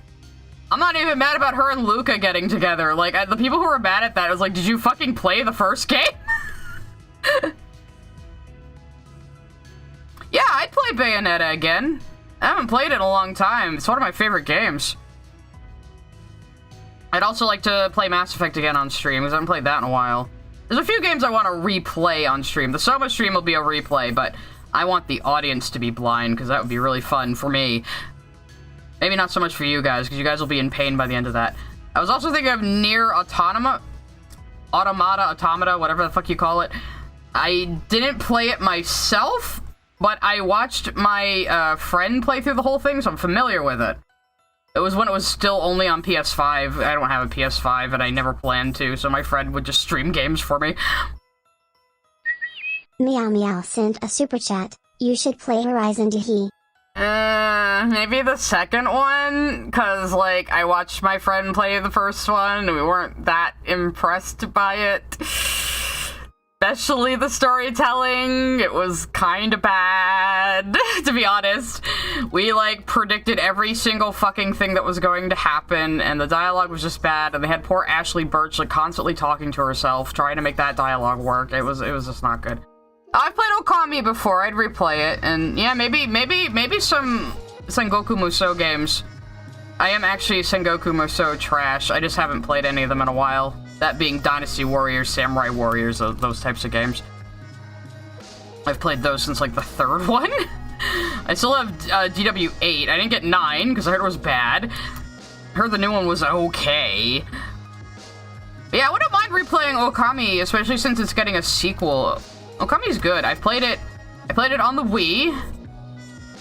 I'm not even mad about her and Luca getting together. Like, the people who were mad at that, it was like, did you fucking play the first game? Yeah, I'd play Bayonetta again. I haven't played it in a long time. It's one of my favorite games. I'd also like to play Mass Effect again on stream, because I haven't played that in a while. There's a few games I want to replay on stream. The Soma stream will be a replay, but I want the audience to be blind, because that would be really fun for me. Maybe not so much for you guys, because you guys will be in pain by the end of that. I was also thinking of Nier Automata, whatever the fuck you call it. I didn't play it myself, but I watched my friend play through the whole thing, so I'm familiar with it. It was when it was still only on PS5. I don't have a PS5, and I never planned to, so my friend would just stream games for me. Meow Meow sent a super chat. You should play Horizon Dahi. Maybe the second one? Because, like, I watched my friend play the first one, and we weren't that impressed by it. Especially the storytelling. It was kind of bad, to be honest. We, like, predicted every single fucking thing that was going to happen, and the dialogue was just bad, and they had poor Ashley Birch, like, constantly talking to herself, trying to make that dialogue work. It was just not good. I've played Okami before. I'd replay it, and yeah, maybe some Sengoku Musou games. I am actually Sengoku Musou trash. I just haven't played any of them in a while. That being Dynasty Warriors, Samurai Warriors, those types of games. I've played those since, like, the 3rd one. I still have DW8. I didn't get 9, because I heard it was bad. I heard the new one was okay. But yeah, I wouldn't mind replaying Okami, especially since it's getting a sequel. Okami's good. I played it on the Wii,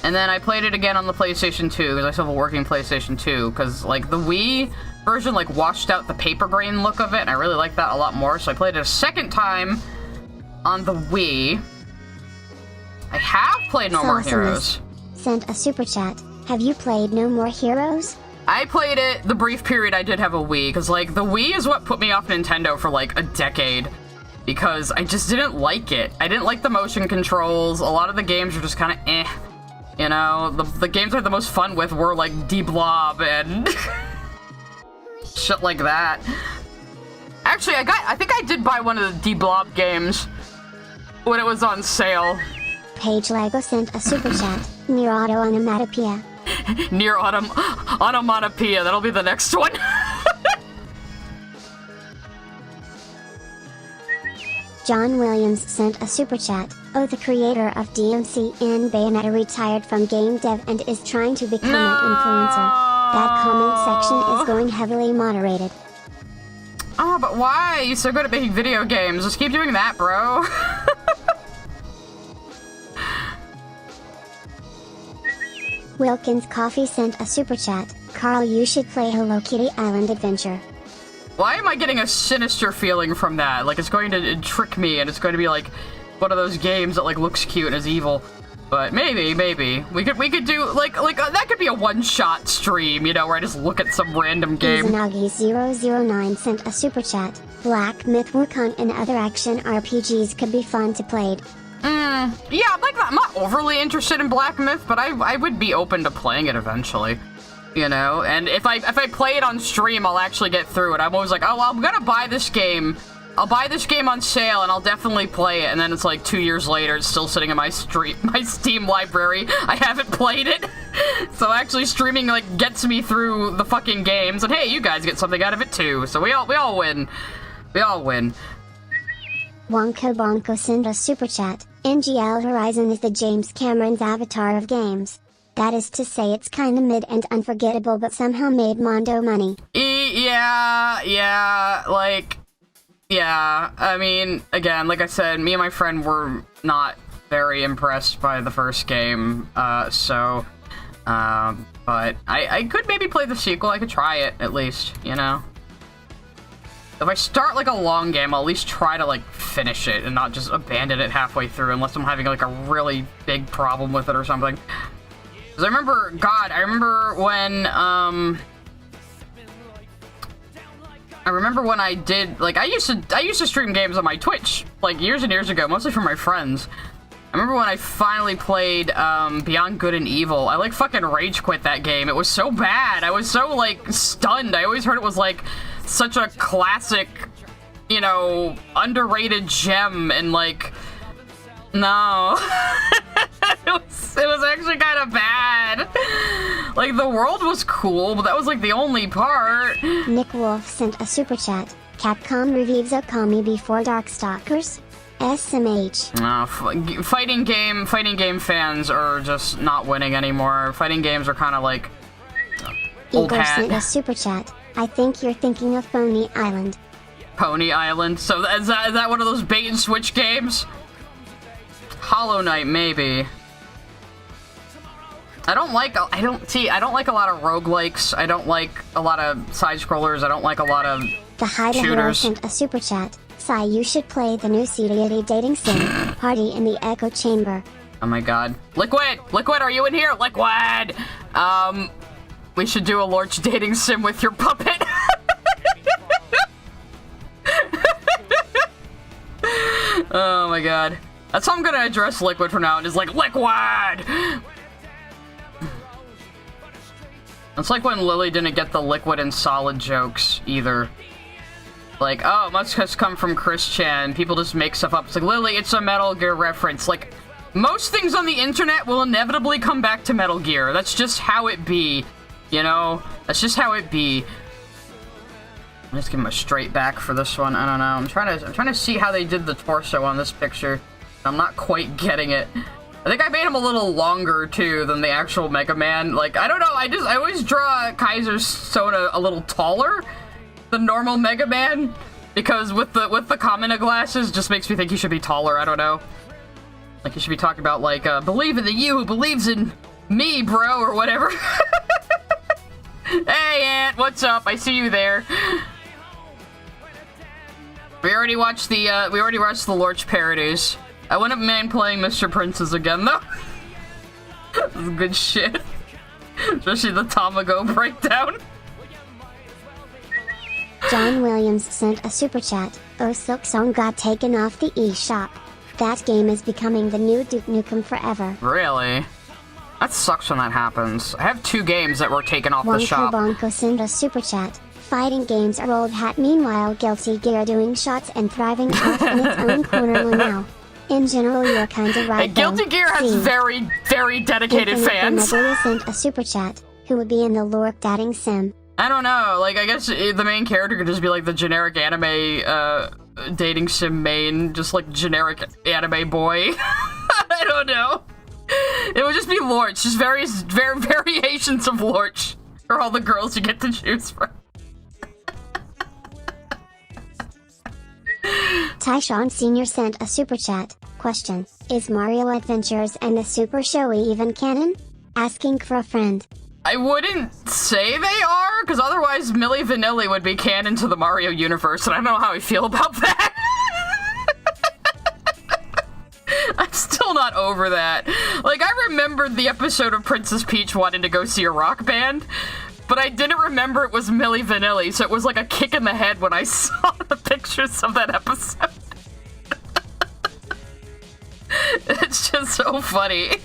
and then I played it again on the PlayStation 2, because I still have a working PlayStation 2, because, like, the Wii version, like, washed out the paper grain look of it, and I really like that a lot more, so I played it a second time on the Wii. I have played No More Heroes. Sent a super chat. Have you played No More Heroes? I played it the brief period I did have a Wii, because, like, the Wii is what put me off Nintendo for, like, a decade, because I just didn't like it. I didn't like the motion controls. A lot of the games were just kind of eh. You know, the games I had the most fun with were, like, D-Blob and shit like that. Actually, I think I did buy one of the D-Blob games when it was on sale. Paige Lego sent a super chat. Near Auto Onomatopoeia. Near Onomatopoeia, that'll be the next one. John Williams sent a super chat. Oh, the creator of DMC and Bayonetta retired from game dev and is trying to become an influencer. That comment section is going heavily moderated. Oh, but why? You're so good at making video games. Just keep doing that, bro. Wilkins Coffee sent a super chat. Carl, you should play Hello Kitty Island Adventure. Why am I getting a sinister feeling from that? Like it's going to trick me and it's going to be like one of those games that like looks cute and is evil. But maybe we could do like that could be a one-shot stream, you know, where I just look at some random game. Izanagi009 sent a super chat. Black Myth Wukong and other action RPGs could be fun to play. Yeah, like I'm not overly interested in Black Myth, but I would be open to playing it eventually. You know, and if I play it on stream, I'll actually get through it. I'm always like, oh, well, I'm gonna buy this game. I'll buy this game on sale and I'll definitely play it. And then it's like 2 years later, it's still sitting in my Steam library. I haven't played it. So actually streaming like gets me through the fucking games. And hey, you guys get something out of it too. So we all win. We all win. Wonko Bonko sent a super chat. NGL Horizon is the James Cameron's avatar of games. That is to say it's kinda mid and unforgettable but somehow made Mondo money. Yeah, like... Yeah, I mean, again, like I said, me and my friend were not very impressed by the first game, but I could maybe play the sequel. I could try it, at least, you know? If I start, like, a long game, I'll at least try to, like, finish it and not just abandon it halfway through unless I'm having, like, a really big problem with it or something. Because I remember when I did, like, I used to stream games on my Twitch, like, years and years ago, mostly for my friends. I remember when I finally played, Beyond Good and Evil. I, like, fucking rage quit that game. It was so bad. I was so, like, stunned. I always heard it was, like, such a classic, you know, underrated gem, and, like, no. It was actually kind of bad. Like, the world was cool, but that was, like, the only part. Nick Wolf sent a super chat. Capcom revives Okami before Darkstalkers? SMH. Fighting game fans are just not winning anymore. Fighting games are kind of like old Igor hat. sent a super chat. I think you're thinking of Pony Island. Pony Island? So is that one of those bait and switch games? Hollow Knight, maybe. I don't like a lot of roguelikes. I don't like a lot of side-scrollers. I don't like a lot of The Hyde Hero sent a super chat. Sai, you should play the new C-Diddy dating sim, Party in the Echo Chamber. Oh my god. Liquid, are you in here? Liquid! We should do a Lorch dating sim with your puppet. Oh my god. That's how I'm gonna address Liquid from now on, is like, Liquid! It's like when Lily didn't get the Liquid and Solid jokes, either. Like, oh, it must have come from Chris Chan. People just make stuff up. It's like, Lily, it's a Metal Gear reference. Like, most things on the internet will inevitably come back to Metal Gear. That's just how it be. You know? That's just how it be. Let's give him a straight back for this one. I don't know. I'm trying to see how they did the torso on this picture. I'm not quite getting it. I think I made him a little longer, too, than the actual Mega Man. Like, I don't know, I always draw Kaiser Soda a little taller than normal Mega Man, because with the Kamina glasses, just makes me think he should be taller, I don't know. Like, he should be talking about, like, believe in the you who believes in me, bro, or whatever. Hey, Aunt, what's up? I see you there. We already watched the Lorch parodies. I wouldn't mind playing Mr. Princess again, though. This is good shit. Especially the Tamago breakdown. John Williams sent a super chat. Oh, Silk Song got taken off the eShop. That game is becoming the new Duke Nukem Forever. Really? That sucks when that happens. I have 2 games that were taken off the shop. Bonko sent a super chat. Fighting games are old hat. Meanwhile, Guilty Gear doing shots and thriving off in its own corner now. In general, you're kind of right. Guilty Gear has very, very dedicated fans. Infinite sent a super chat. Who would be in the Lorch dating sim? I don't know. Like, I guess the main character could just be like the generic anime dating sim main, just like generic anime boy. I don't know. It would just be Lorch, just various variations of Lorch, or all the girls you get to choose from. Tyshawn Sr. sent a super chat. Question: is Mario Adventures and the Super Showy even canon? Asking for a friend. I wouldn't say they are, because otherwise Milli Vanilli would be canon to the Mario universe, and I don't know how I feel about that. I'm still not over that. Like, I remembered the episode of Princess Peach wanting to go see a rock band, but I didn't remember it was Milli Vanilli, so it was like a kick in the head when I saw the pictures of that episode. It's just so funny.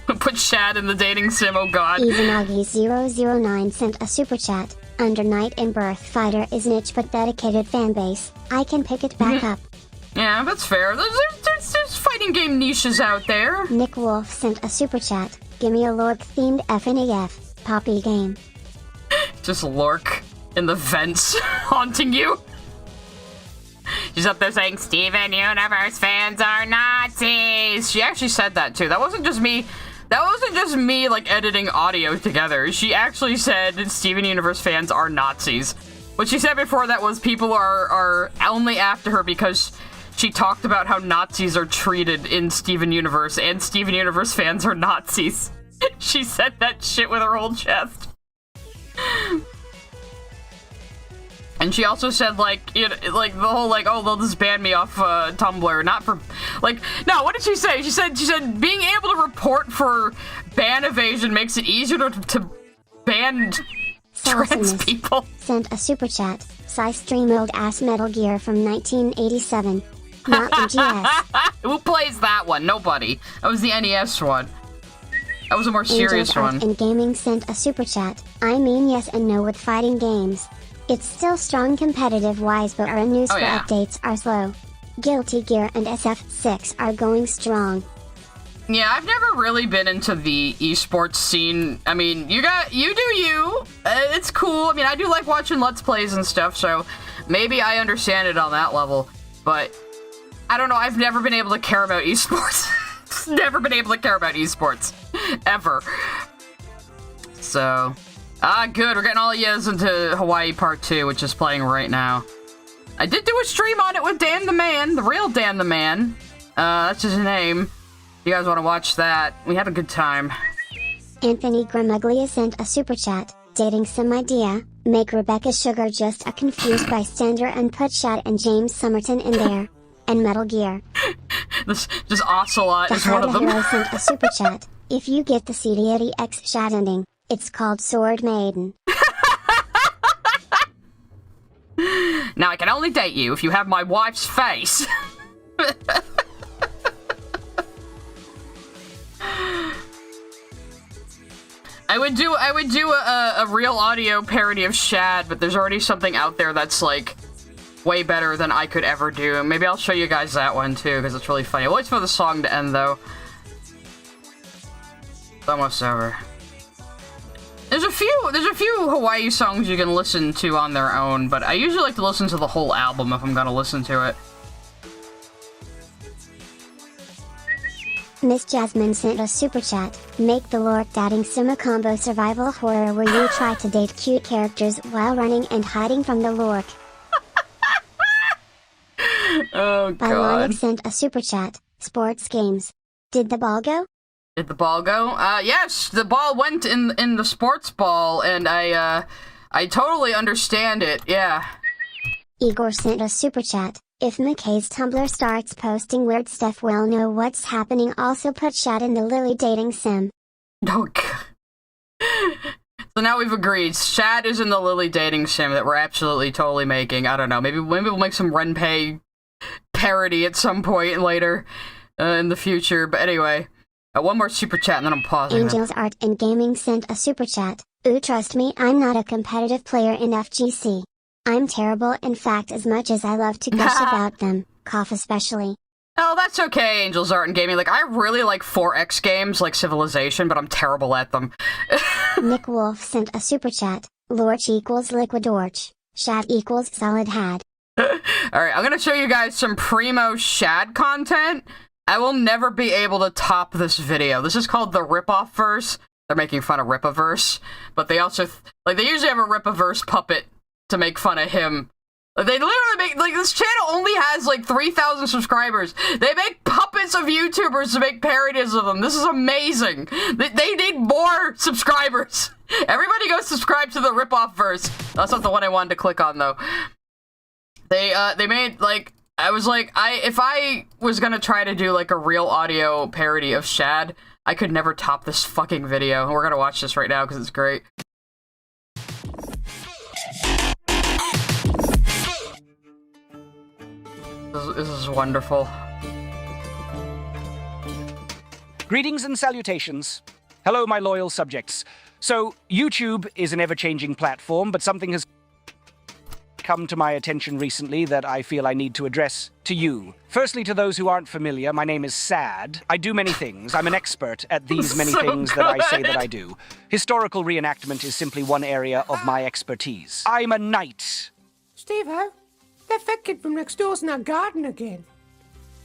Put Shad in the dating sim, oh god. Evanagi009 sent a super chat. Under Night in Birth Fighter is niche but dedicated fanbase. I can pick it back up. Yeah, that's fair. There's fighting game niches out there. Nick Wolf sent a super chat. Gimme a Lork-themed FNAF poppy game. Just Lork in the vents haunting you. She's up there saying, Steven Universe fans are Nazis. She actually said that too. That wasn't just me. That wasn't just me, like, editing audio together. She actually said Steven Universe fans are Nazis. What she said before that was people are only after her because she talked about how Nazis are treated in Steven Universe, and Steven Universe fans are Nazis. She said that shit with her whole chest. And she also said, like, you know, like, the whole, like, oh, they'll just ban me off Tumblr, not for, like, no, what did she say? She said being able to report for ban evasion makes it easier to ban trans people. Sent a super chat. Psy stream old ass Metal Gear from 1987. Not the GS. Who plays that one? Nobody. That was the NES one. That was a more serious one. And Gaming sent a super chat. I mean yes and no with fighting games. It's still strong competitive-wise, but our news for updates are slow. Guilty Gear and SF6 are going strong. Yeah, I've never really been into the esports scene. I mean, you do you. It's cool. I mean, I do like watching Let's Plays and stuff, so maybe I understand it on that level. But, I don't know, I've never been able to care about esports. Never been able to care about esports. Ever. So... good. We're getting all yes into Hawaii Part 2, which is playing right now. I did do a stream on it with Dan the Man, the real Dan the Man. That's his name. If you guys want to watch that, we had a good time. Anthony Gramuglia sent a super chat. Dating sim idea. Make Rebecca Sugar just a confused bystander and put Shad and James Somerton in there. And Metal Gear. This just Ocelot is one of them. Hero sent a super chat. If you get the CD80 X Shad ending, it's called Sword Maiden. Now I can only date you if you have my wife's face. I would do a real audio parody of Shad, but there's already something out there that's like way better than I could ever do. Maybe I'll show you guys that one too, because it's really funny. I'll wait for the song to end though. It's almost over. There's a few Hawaii songs you can listen to on their own, but I usually like to listen to the whole album if I'm gonna listen to it. Miss Jasmine sent a super chat. Make the Lork dating sim a combo survival horror where you try to date cute characters while running and hiding from the Lork. Oh god. Bionic sent a super chat. Sports games. Did the ball go? Did the ball go? Yes, the ball went in the sports ball, and I totally understand it, yeah. Igor sent a super chat. If McKay's Tumblr starts posting weird stuff, we'll know what's happening. Also put Shad in the Lily dating sim. Oh god. So now we've agreed. Shad is in the Lily dating sim that we're absolutely totally making. I don't know, maybe we'll make some Renpei parody at some point later in the future, but anyway. One more super chat and then I'm pausing. Angels Art and Gaming sent a super chat. Ooh, trust me, I'm not a competitive player in FGC. I'm terrible, in fact, as much as I love to gush about them, cough especially. Oh, that's okay, Angels Art and Gaming. Like, I really like 4X games, like Civilization, but I'm terrible at them. Nick Wolf sent a super chat. Lorch equals liquid orch. Shad equals solid had. Alright, I'm gonna show you guys some primo Shad content. I will never be able to top this video. This is called the Ripoff Verse. They're making fun of Ripaverse, but they also, like, they usually have a Ripaverse puppet to make fun of him. Like, they literally make, like, this channel only has, like, 3,000 subscribers. They make puppets of YouTubers to make parodies of them. This is amazing. They need more subscribers. Everybody go subscribe to the rip-off verse. That's not the one I wanted to click on, though. They made, like, I was like, if I was gonna try to do, like, a real audio parody of Shad, I could never top this fucking video. We're gonna watch this right now, because it's great. This is wonderful. Greetings and salutations. Hello, my loyal subjects. So, YouTube is an ever-changing platform, but something has come to my attention recently that I feel I need to address to you. Firstly, to those who aren't familiar, my name is Sad. I do many things. I'm an expert at these many things that I say that I do. Historical reenactment is simply one area of my expertise. I'm a knight. Steve-o, that fat kid from next door's in our garden again.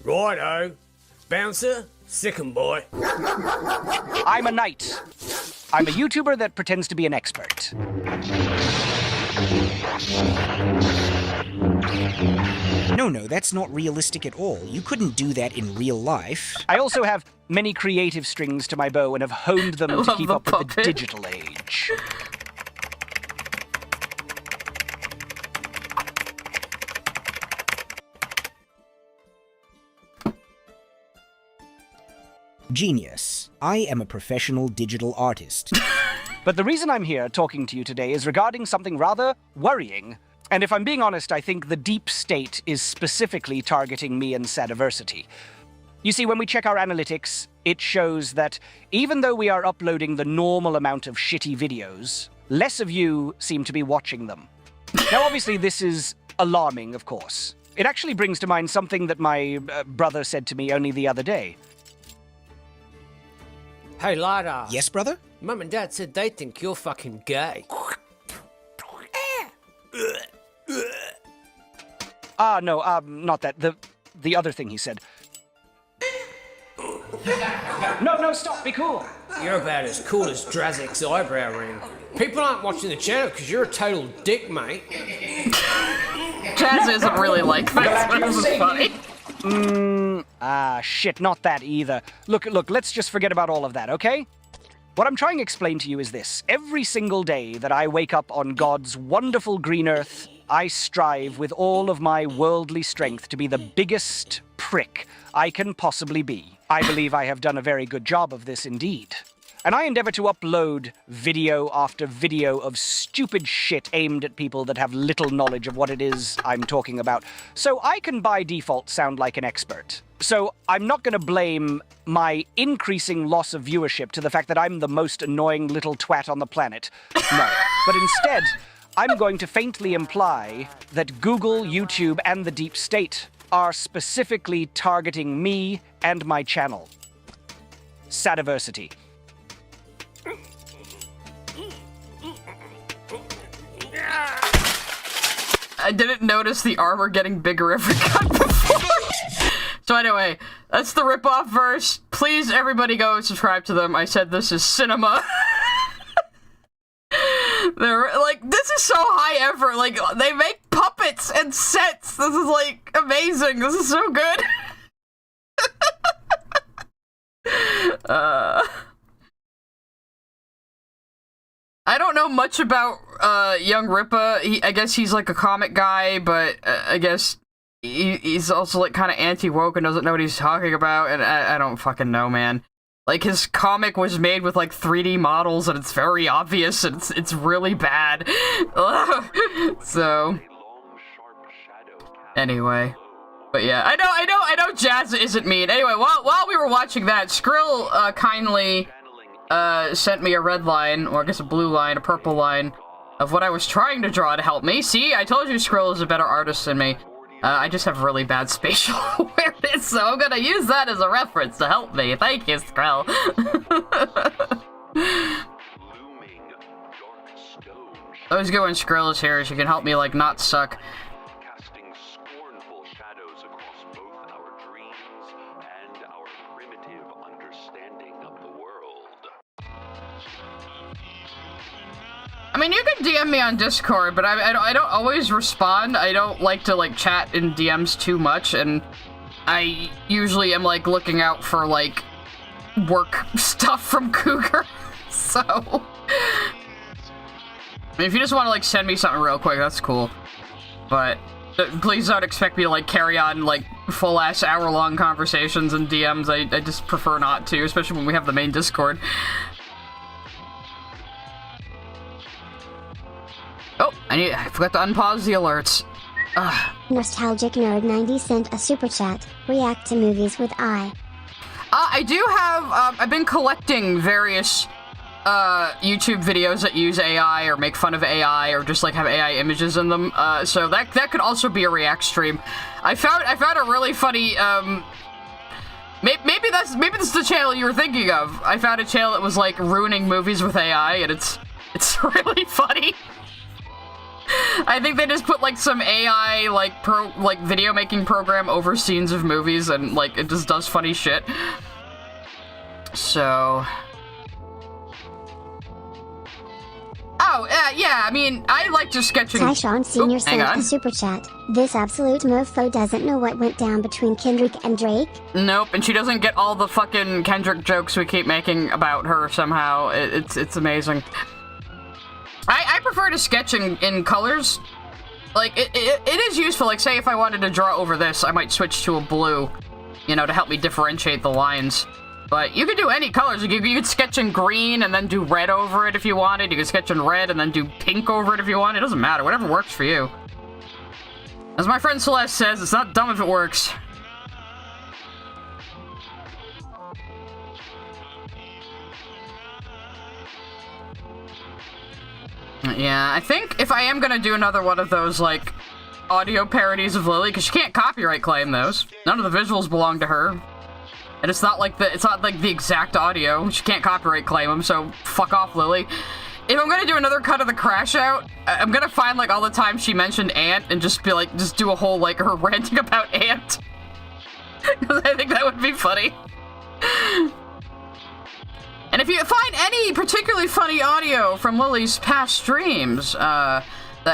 Righto. Bouncer, sick 'em, boy. I'm a knight. I'm a YouTuber that pretends to be an expert. No, that's not realistic at all. You couldn't do that in real life. I also have many creative strings to my bow and have honed them to keep up with the digital age. Genius. I am a professional digital artist. But the reason I'm here talking to you today is regarding something rather worrying. And if I'm being honest, I think the deep state is specifically targeting me and Sadiversity. You see, when we check our analytics, it shows that even though we are uploading the normal amount of shitty videos, less of you seem to be watching them. Now, obviously, this is alarming, of course. It actually brings to mind something that my brother said to me only the other day. Hey, Lada. Yes, brother? Mum and Dad said they think you're fucking gay. No, not that. The other thing he said. No, stop, be cool. You're about as cool as Drazek's eyebrow ring. People aren't watching the channel because you're a total dick, mate. Jazz isn't really like that. This is funny. Shit, not that either. Look, let's just forget about all of that, okay? What I'm trying to explain to you is this. Every single day that I wake up on God's wonderful green earth, I strive with all of my worldly strength to be the biggest prick I can possibly be. I believe I have done a very good job of this indeed. And I endeavor to upload video after video of stupid shit aimed at people that have little knowledge of what it is I'm talking about, so I can by default sound like an expert. So I'm not going to blame my increasing loss of viewership to the fact that I'm the most annoying little twat on the planet. No. But instead, I'm going to faintly imply that Google, YouTube, and the deep state are specifically targeting me and my channel. Sadiversity. I didn't notice the armor getting bigger every cut before. So anyway, that's the rip-off verse. Please, everybody go subscribe to them. I said this is cinema. They're like, this is so high effort. Like, they make puppets and sets. This is like amazing. This is so good. I don't know much about Young Rippa. I guess he's like a comic guy, but I guess he's also like kind of anti-woke and doesn't know what he's talking about, and I don't fucking know, man. Like, his comic was made with like 3D models, and it's very obvious, and it's really bad. So anyway, but yeah, I know Jazz isn't mean. Anyway, while we were watching that, Skrill kindly sent me a red line, or I guess a blue line, a purple line, of what I was trying to draw to help me. See, I told you Skrill is a better artist than me. I just have really bad spatial awareness, so I'm gonna use that as a reference to help me. Thank you, Skrill. Always good when Skrill is here. She can help me, like, not suck. I mean, you can DM me on Discord, but I don't always respond. I don't like to, like, chat in DMs too much, and I usually am, like, looking out for, like, work stuff from Cougar, so... mean, if you just want to, like, send me something real quick, that's cool. But please don't expect me to, like, carry on, like, full-ass hour-long conversations and DMs. I just prefer not to, especially when we have the main Discord. Oh, I forgot to unpause the alerts. Ugh. Nostalgic Nerd 90 sent a super chat. React to movies with I. I do have, I've been collecting various, YouTube videos that use AI or make fun of AI or just, like, have AI images in them, so that could also be a React stream. I found a really funny, maybe this is the channel you were thinking of. I found a channel that was, like, ruining movies with AI, and it's really funny. I think they just put, like, some AI, like, video making program over scenes of movies, and, like, it just does funny shit. So... Oh, yeah, I mean, I like just sketching... Tyshawn Sr. sent a super chat. This absolute mofo doesn't know what went down between Kendrick and Drake? Nope, and she doesn't get all the fucking Kendrick jokes we keep making about her somehow. It's amazing. I prefer to sketch in colors. Like, it is useful. Like, say if I wanted to draw over this, I might switch to a blue, you know, to help me differentiate the lines. But you could do any colors. You could sketch in green and then do red over it if you wanted. You could sketch in red and then do pink over it if you want. It doesn't matter. Whatever works for you. As my friend Celeste says, it's not dumb if it works. Yeah, I think if I am gonna do another one of those, like, audio parodies of Lily, because she can't copyright claim those. None of the visuals belong to her. And it's not like the exact audio. She can't copyright claim them, so fuck off, Lily. If I'm gonna do another cut of the Crash Out, I'm gonna find, like, all the times she mentioned Ant and just be like, just do a whole, like, her ranting about Ant. Because I think that would be funny. And if you find any particularly funny audio from Lily's past streams, that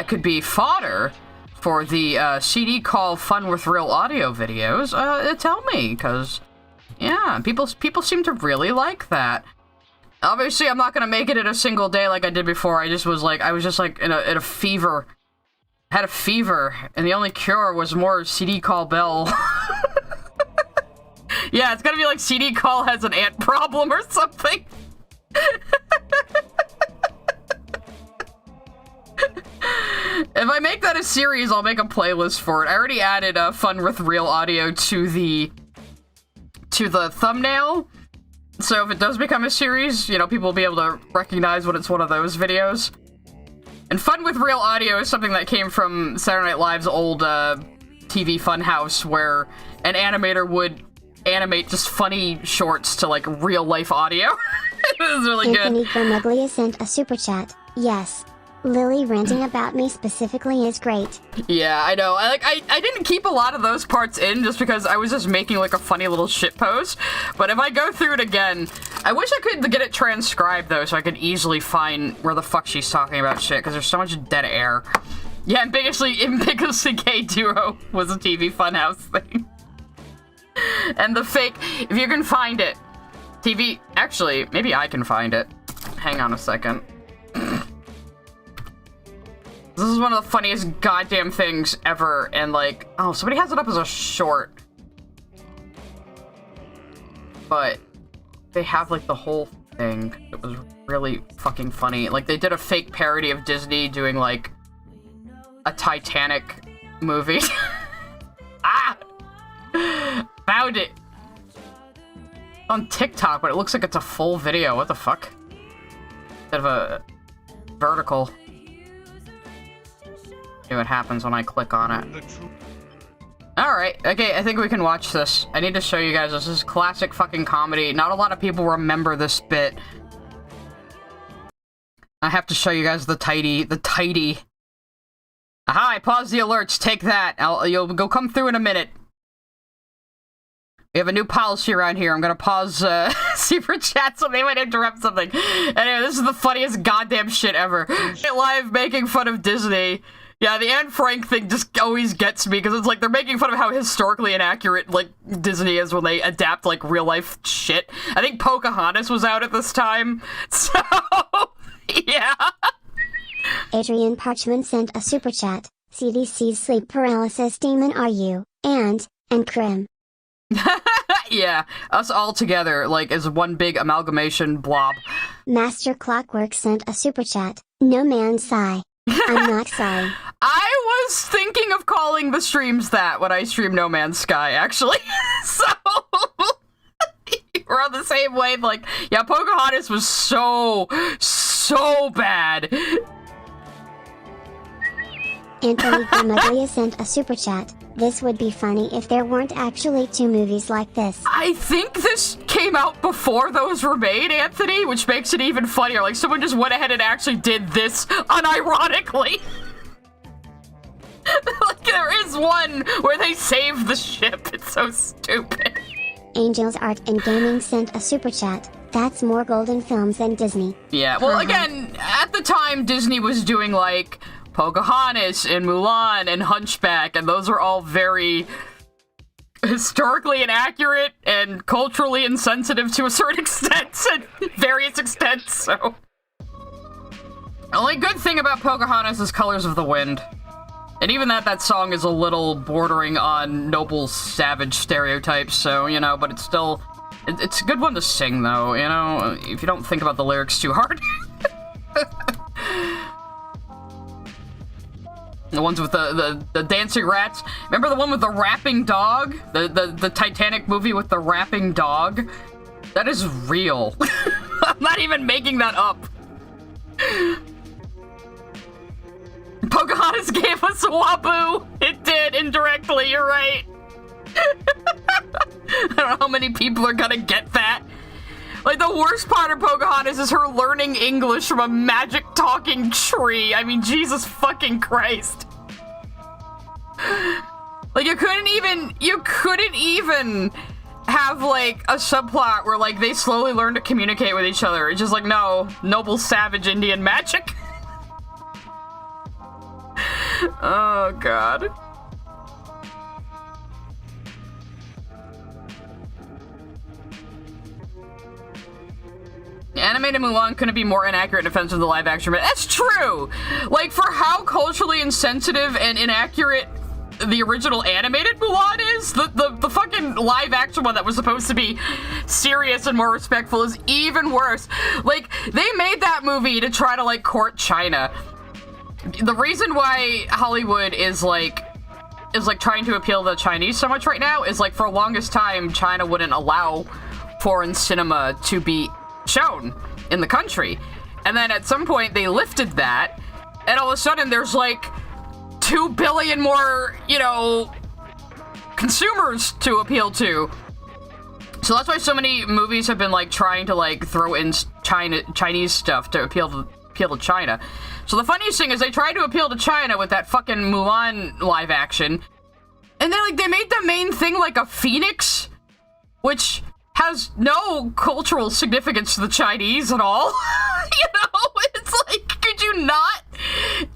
could be fodder for the CD call Fun with Real Audio videos, tell me, because, yeah, people seem to really like that. Obviously, I'm not gonna make it in a single day like I did before. I was just like in a fever. Had a fever, and the only cure was more CD call Bell. Yeah, it's gonna be like CD call has an ant problem or something. If I make that a series, I'll make a playlist for it. I already added Fun with Real Audio to the thumbnail. So if it does become a series, you know, people will be able to recognize when it's one of those videos. And Fun with Real Audio is something that came from Saturday Night Live's old TV Funhouse, where an animator would animate just funny shorts to, like, real-life audio. It was really good. Anthony Gomuglia sent a super chat. Yes. Lily ranting about me specifically is great. Yeah, I know. I didn't keep a lot of those parts in just because I was just making, like, a funny little shit post. But if I go through it again, I wish I could get it transcribed, though, so I could easily find where the fuck she's talking about shit, because there's so much dead air. Yeah, Ambiguously Gay Duo was a TV Funhouse thing. And the fake, if you can find it, actually, maybe I can find it. Hang on a second. This is one of the funniest goddamn things ever, and, like, oh, somebody has it up as a short. But they have, like, the whole thing. It was really fucking funny. Like, they did a fake parody of Disney doing, like, a Titanic movie. Ah! Found it! On TikTok, but it looks like it's a full video. What the fuck? Instead of a vertical. See what happens when I click on it. Alright, okay, I think we can watch this. I need to show you guys this. This is classic fucking comedy. Not a lot of people remember this bit. I have to show you guys the tidy. Aha, I paused the alerts. Take that. You'll go come through in a minute. We have a new policy around here. I'm gonna pause super chat so they might interrupt something. Anyway, this is the funniest goddamn shit ever. Live making fun of Disney. Yeah, the Anne Frank thing just always gets me, because it's like they're making fun of how historically inaccurate, like, Disney is when they adapt, like, real-life shit. I think Pocahontas was out at this time, so, yeah. Adrian Parchman sent a super chat. CDC's sleep paralysis demon are you, and Krim. Yeah, us all together, like, as one big amalgamation blob. Master Clockwork sent a super chat. No man sigh. I'm not sorry. I was thinking of calling the streams that when I stream No Man's Sky, actually. So, we're on the same wave. Like, yeah, Pocahontas was so bad. Anthony Gramaglia sent a super chat. This would be funny if there weren't actually 2 movies like this. I think this came out before those were made, Anthony, which makes it even funnier. Like, someone just went ahead and actually did this unironically. Like, there is one where they saved the ship. It's so stupid. Angels Art and Gaming sent a super chat. That's more golden films than Disney. Yeah, well, again, at the time, Disney was doing, like, Pocahontas and Mulan and Hunchback, and those are all very historically inaccurate and culturally insensitive to a certain extent, and various extents, so. The only good thing about Pocahontas is Colors of the Wind. And even that song is a little bordering on noble savage stereotypes, so, you know, but it's still, it's a good one to sing, though, you know, if you don't think about the lyrics too hard. The ones with the dancing rats. Remember the one with the rapping dog? The Titanic movie with the rapping dog? That is real. I'm not even making that up. Pocahontas gave us a waboo. It did, indirectly, you're right. I don't know how many people are gonna get that. Like, the worst part of Pocahontas is her learning English from a magic talking tree. I mean, Jesus fucking Christ. Like, you couldn't even have, like, a subplot where, like, they slowly learn to communicate with each other. It's just like, no, noble savage Indian magic. Oh, God. Animated Mulan couldn't be more inaccurate and offensive than the live action, but that's true! Like, for how culturally insensitive and inaccurate the original animated Mulan is, the fucking live action one that was supposed to be serious and more respectful is even worse. Like, they made that movie to try to, like, court China. The reason why Hollywood is trying to appeal to the Chinese so much right now is, like, for the longest time, China wouldn't allow foreign cinema to be shown in the country. And then at some point they lifted that, and all of a sudden there's like 2 billion more, you know, consumers to appeal to. So that's why so many movies have been like trying to like throw in Chinese stuff to appeal to China. So the funniest thing is they tried to appeal to China with that fucking Mulan live action, and then like they made the main thing like a phoenix, which has no cultural significance to the Chinese at all. You know, it's like, could you not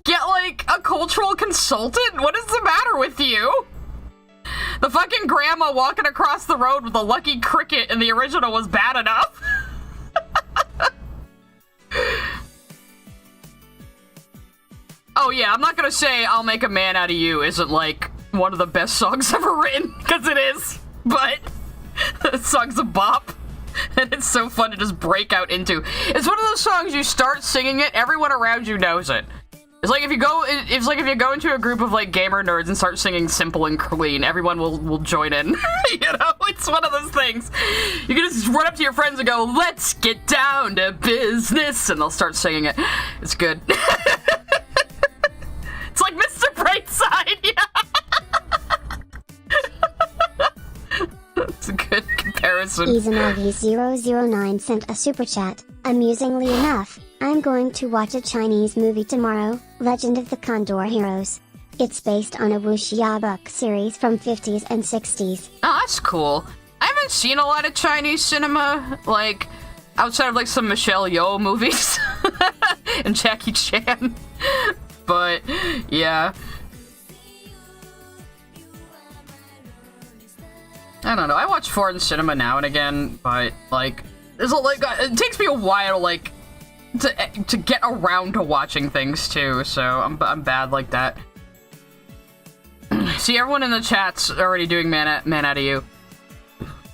get, like, a cultural consultant? What is the matter with you? The fucking grandma walking across the road with a lucky cricket in the original was bad enough. Oh yeah, I'm not gonna say I'll Make a Man Out of You isn't, like, one of the best songs ever written, because it is, but the song's a bop, and it's so fun to just break out into. It's one of those songs you start singing it, everyone around you knows it. It's like if you go into a group of like gamer nerds and start singing Simple and Clean, everyone will join in. You know, it's one of those things. You can just run up to your friends and go, "Let's get down to business," and they'll start singing it. It's good. It's like Mr. Brightside, yeah. That's a good comparison. Izanagi009 sent a super chat. Amusingly enough, I'm going to watch a Chinese movie tomorrow, Legend of the Condor Heroes. It's based on a wuxia book series from 50s and 60s. Oh, that's cool. I haven't seen a lot of Chinese cinema, like, outside of like some Michelle Yeoh movies and Jackie Chan. But, yeah. I don't know, I watch foreign cinema now and again, but, like, there's a, like, it takes me a while to, like, to get around to watching things too, so I'm bad like that. See, everyone in the chat's already doing man out of you.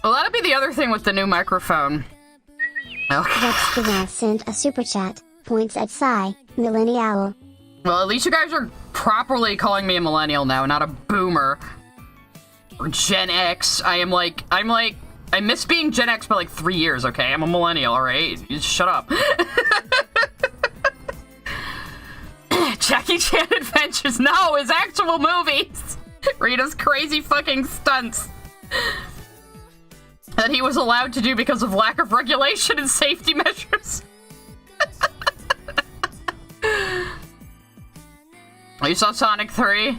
Well, that'll be the other thing with the new microphone. Rex Gazelle sent a super chat. Points at Psy, millennial. Well, at least you guys are properly calling me a millennial now, not a boomer. Or Gen X. I miss being Gen X by like 3 years, okay? I'm a millennial, alright? Just shut up. Jackie Chan Adventures. No, his actual movies. Rita's crazy fucking stunts. That he was allowed to do because of lack of regulation and safety measures. You saw Sonic 3?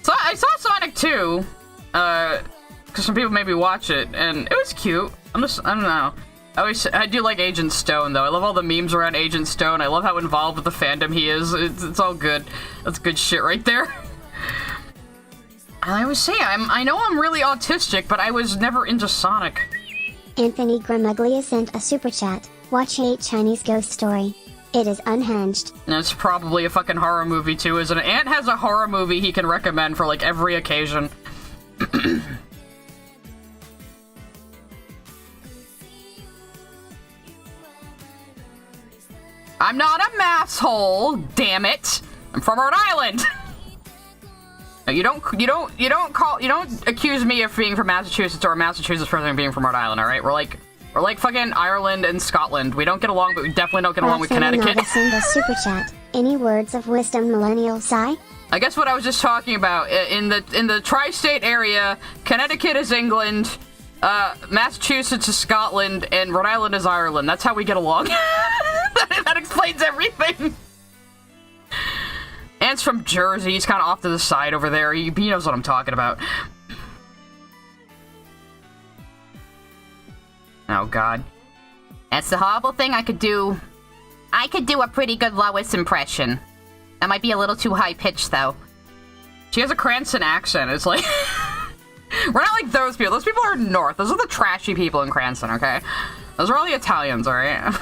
So I saw Sonic 2. Because some people made me watch it, and it was cute. I don't know. I do like Agent Stone, though. I love all the memes around Agent Stone. I love how involved with the fandom he is. It's all good. That's good shit right there. And I was saying, I know I'm really autistic, but I was never into Sonic. Anthony Gramuglia sent a super chat. Watch 8 Chinese Ghost Story. It is unhinged. And it's probably a fucking horror movie, too, isn't it? Ant has a horror movie he can recommend for, like, every occasion. I'm not a masshole, damn it. I'm from Rhode Island. You don't accuse me of being from Massachusetts or a Massachusetts person being from Rhode Island, all right? We're like fucking Ireland and Scotland. We don't get along, but we definitely don't get along with Connecticut. Send a super chat. Any words of wisdom, millennial Psy? I guess what I was just talking about in the tri-state area, Connecticut is England, Massachusetts is Scotland, and Rhode Island is Ireland. That's how we get along. That explains everything. Ant's from Jersey. He's kind of off to the side over there. He knows what I'm talking about. Oh, God. That's the horrible thing I could do. I could do a pretty good Lois impression. That might be a little too high-pitched, though. She has a Cranston accent. It's like... We're not like those people. Those people are north. Those are the trashy people in Cranston, okay? Those are all the Italians, alright?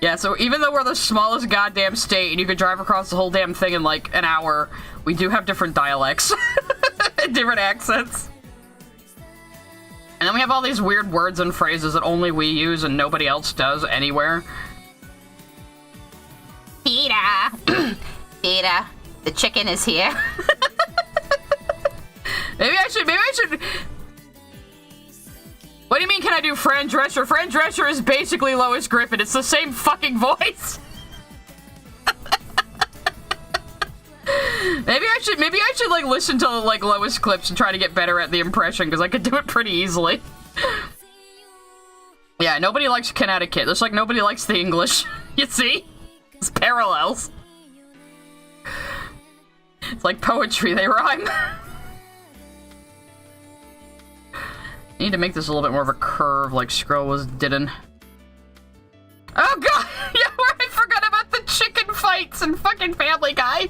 Yeah, so even though we're the smallest goddamn state and you could drive across the whole damn thing in like an hour, we do have different dialects. Different accents. And then we have all these weird words and phrases that only we use and nobody else does anywhere. Peter! Peter, the chicken is here. Maybe I should... What do you mean, can I do Fran Drescher? Fran Drescher is basically Lois Griffin. It's the same fucking voice. Maybe I should like listen to like Lois clips and try to get better at the impression, because I could do it pretty easily. Yeah, nobody likes Connecticut. Just like nobody likes the English. You see? It's parallels. It's like poetry, they rhyme. I need to make this a little bit more of a curve like Skrull was didn't. Oh god! Yeah, I forgot about the chicken fights and fucking Family Guy.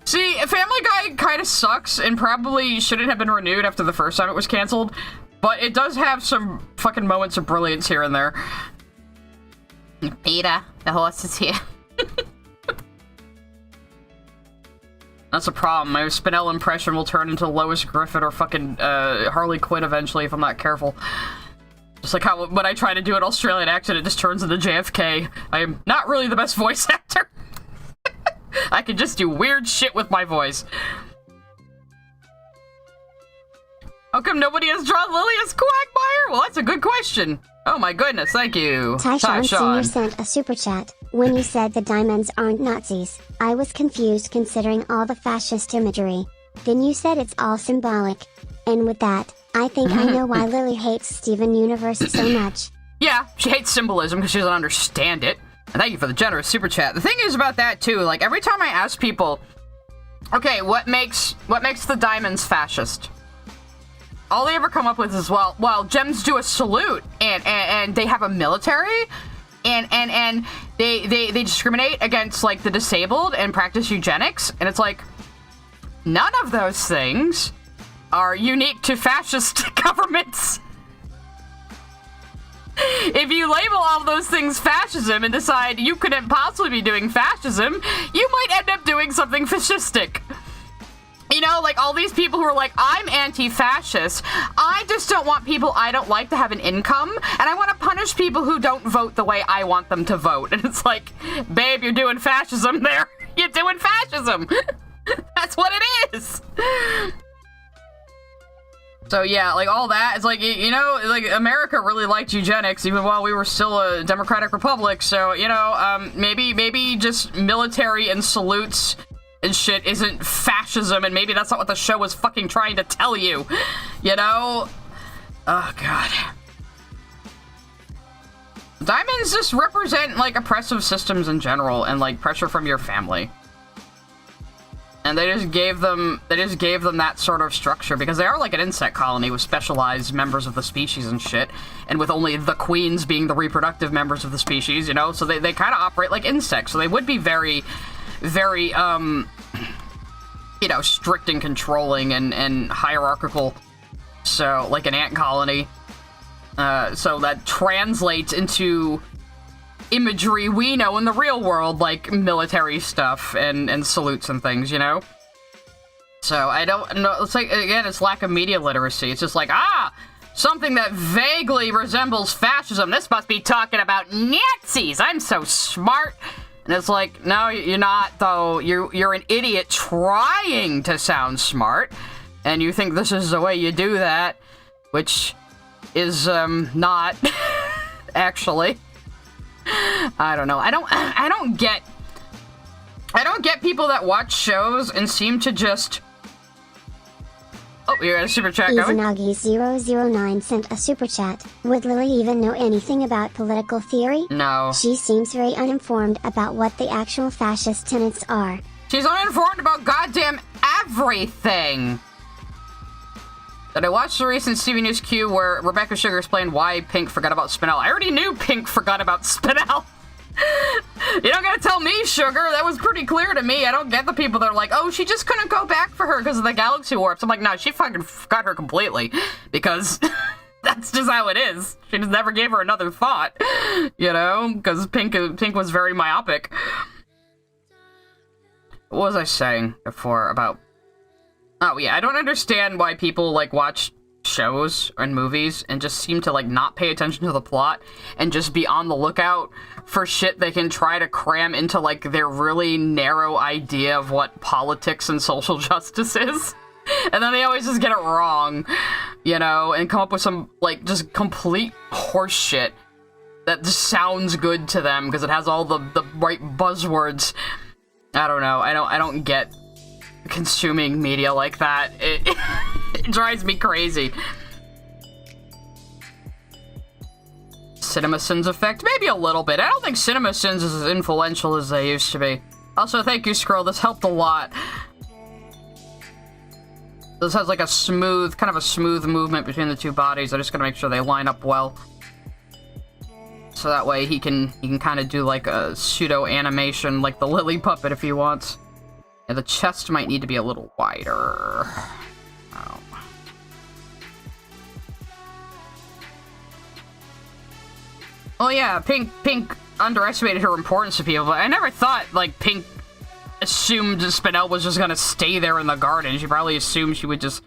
See, Family Guy kind of sucks and probably shouldn't have been renewed after the first time it was canceled, but it does have some fucking moments of brilliance here and there. Peter, the horse is here. That's a problem. My Spinell impression will turn into Lois Griffith or fucking Harley Quinn eventually if I'm not careful. Just like how when I try to do an Australian accent, it just turns into JFK. I am not really the best voice actor. I can just do weird shit with my voice. How come nobody has drawn Lily as Quagmire? Well, that's a good question. Oh my goodness, thank you. Tyshawn Senior sent a super chat. When you said the diamonds aren't Nazis, I was confused considering all the fascist imagery. Then you said it's all symbolic. And with that, I think I know why Lily hates Steven Universe so much. Yeah, she hates symbolism because she doesn't understand it. And thank you for the generous super chat. The thing is about that too, like every time I ask people, okay, what makes the diamonds fascist? All they ever come up with is, well, gems do a salute, and they have a military, and they discriminate against, like, the disabled and practice eugenics, and it's like, none of those things are unique to fascist governments. if you label all those things fascism and decide you couldn't possibly be doing fascism, you might end up doing something fascistic. You know, like all these people who are like, I'm anti-fascist. I just don't want people I don't like to have an income, and I want to punish people who don't vote the way I want them to vote. And it's like, babe, you're doing fascism there. You're doing fascism. That's what it is. So yeah, like all that, it's like, you know, like America really liked eugenics even while we were still a democratic republic. So, you know, maybe just military and salutes and shit isn't fascism, and maybe that's not what the show was fucking trying to tell you, you know? Oh, God. Diamonds just represent, like, oppressive systems in general, and, like, pressure from your family. And they just gave them that sort of structure, because they are like an insect colony with specialized members of the species and shit, and with only the queens being the reproductive members of the species, you know? So they kind of operate like insects, so they would be very, very, you know, strict and controlling and hierarchical. So, like an ant colony. So that translates into imagery we know in the real world, like military stuff and salutes and things, you know? So, I don't know, it's like, again, it's lack of media literacy. It's just like, something that vaguely resembles fascism. This must be talking about Nazis. I'm so smart. And it's like, no, you're not, though. You're an idiot trying to sound smart, and you think this is the way you do that, which is, not, actually. I don't know. I don't get people that watch shows and seem to just... Oh, you got a super chat going? Izanagi009 sent a super chat. Would Lily even know anything about political theory? No. She seems very uninformed about what the actual fascist tenets are. She's uninformed about goddamn everything! Did I watch the recent TV News Q where Rebecca Sugar explained why Pink forgot about Spinel? I already knew Pink forgot about Spinel! You don't gotta tell me, Sugar. That was pretty clear to me. I don't get the people that are like, oh, she just couldn't go back for her because of the galaxy warps. I'm like, no, she fucking forgot her completely. Because that's just how it is. She just never gave her another thought. You know? Because Pink was very myopic. What was I saying before about... Oh, yeah, I don't understand why people, like, watch shows and movies and just seem to, like, not pay attention to the plot and just be on the lookout for shit they can try to cram into, like, their really narrow idea of what politics and social justice is. And then they always just get it wrong, you know, and come up with some, like, just complete horse shit that just sounds good to them because it has all the right buzzwords. I don't know. I don't get consuming media like that. It drives me crazy. CinemaSins effect? Maybe a little bit. I don't think CinemaSins is as influential as they used to be. Also, thank you, Scroll. This helped a lot. This has like a smooth, kind of a smooth movement between the two bodies. I just gotta make sure they line up well. So that way he can kind of do like a pseudo animation like the Lily puppet if he wants. Yeah, the chest might need to be a little wider. Oh. Oh yeah, Pink underestimated her importance to people, but I never thought, like, Pink assumed Spinel was just gonna stay there in the garden. She probably assumed she would just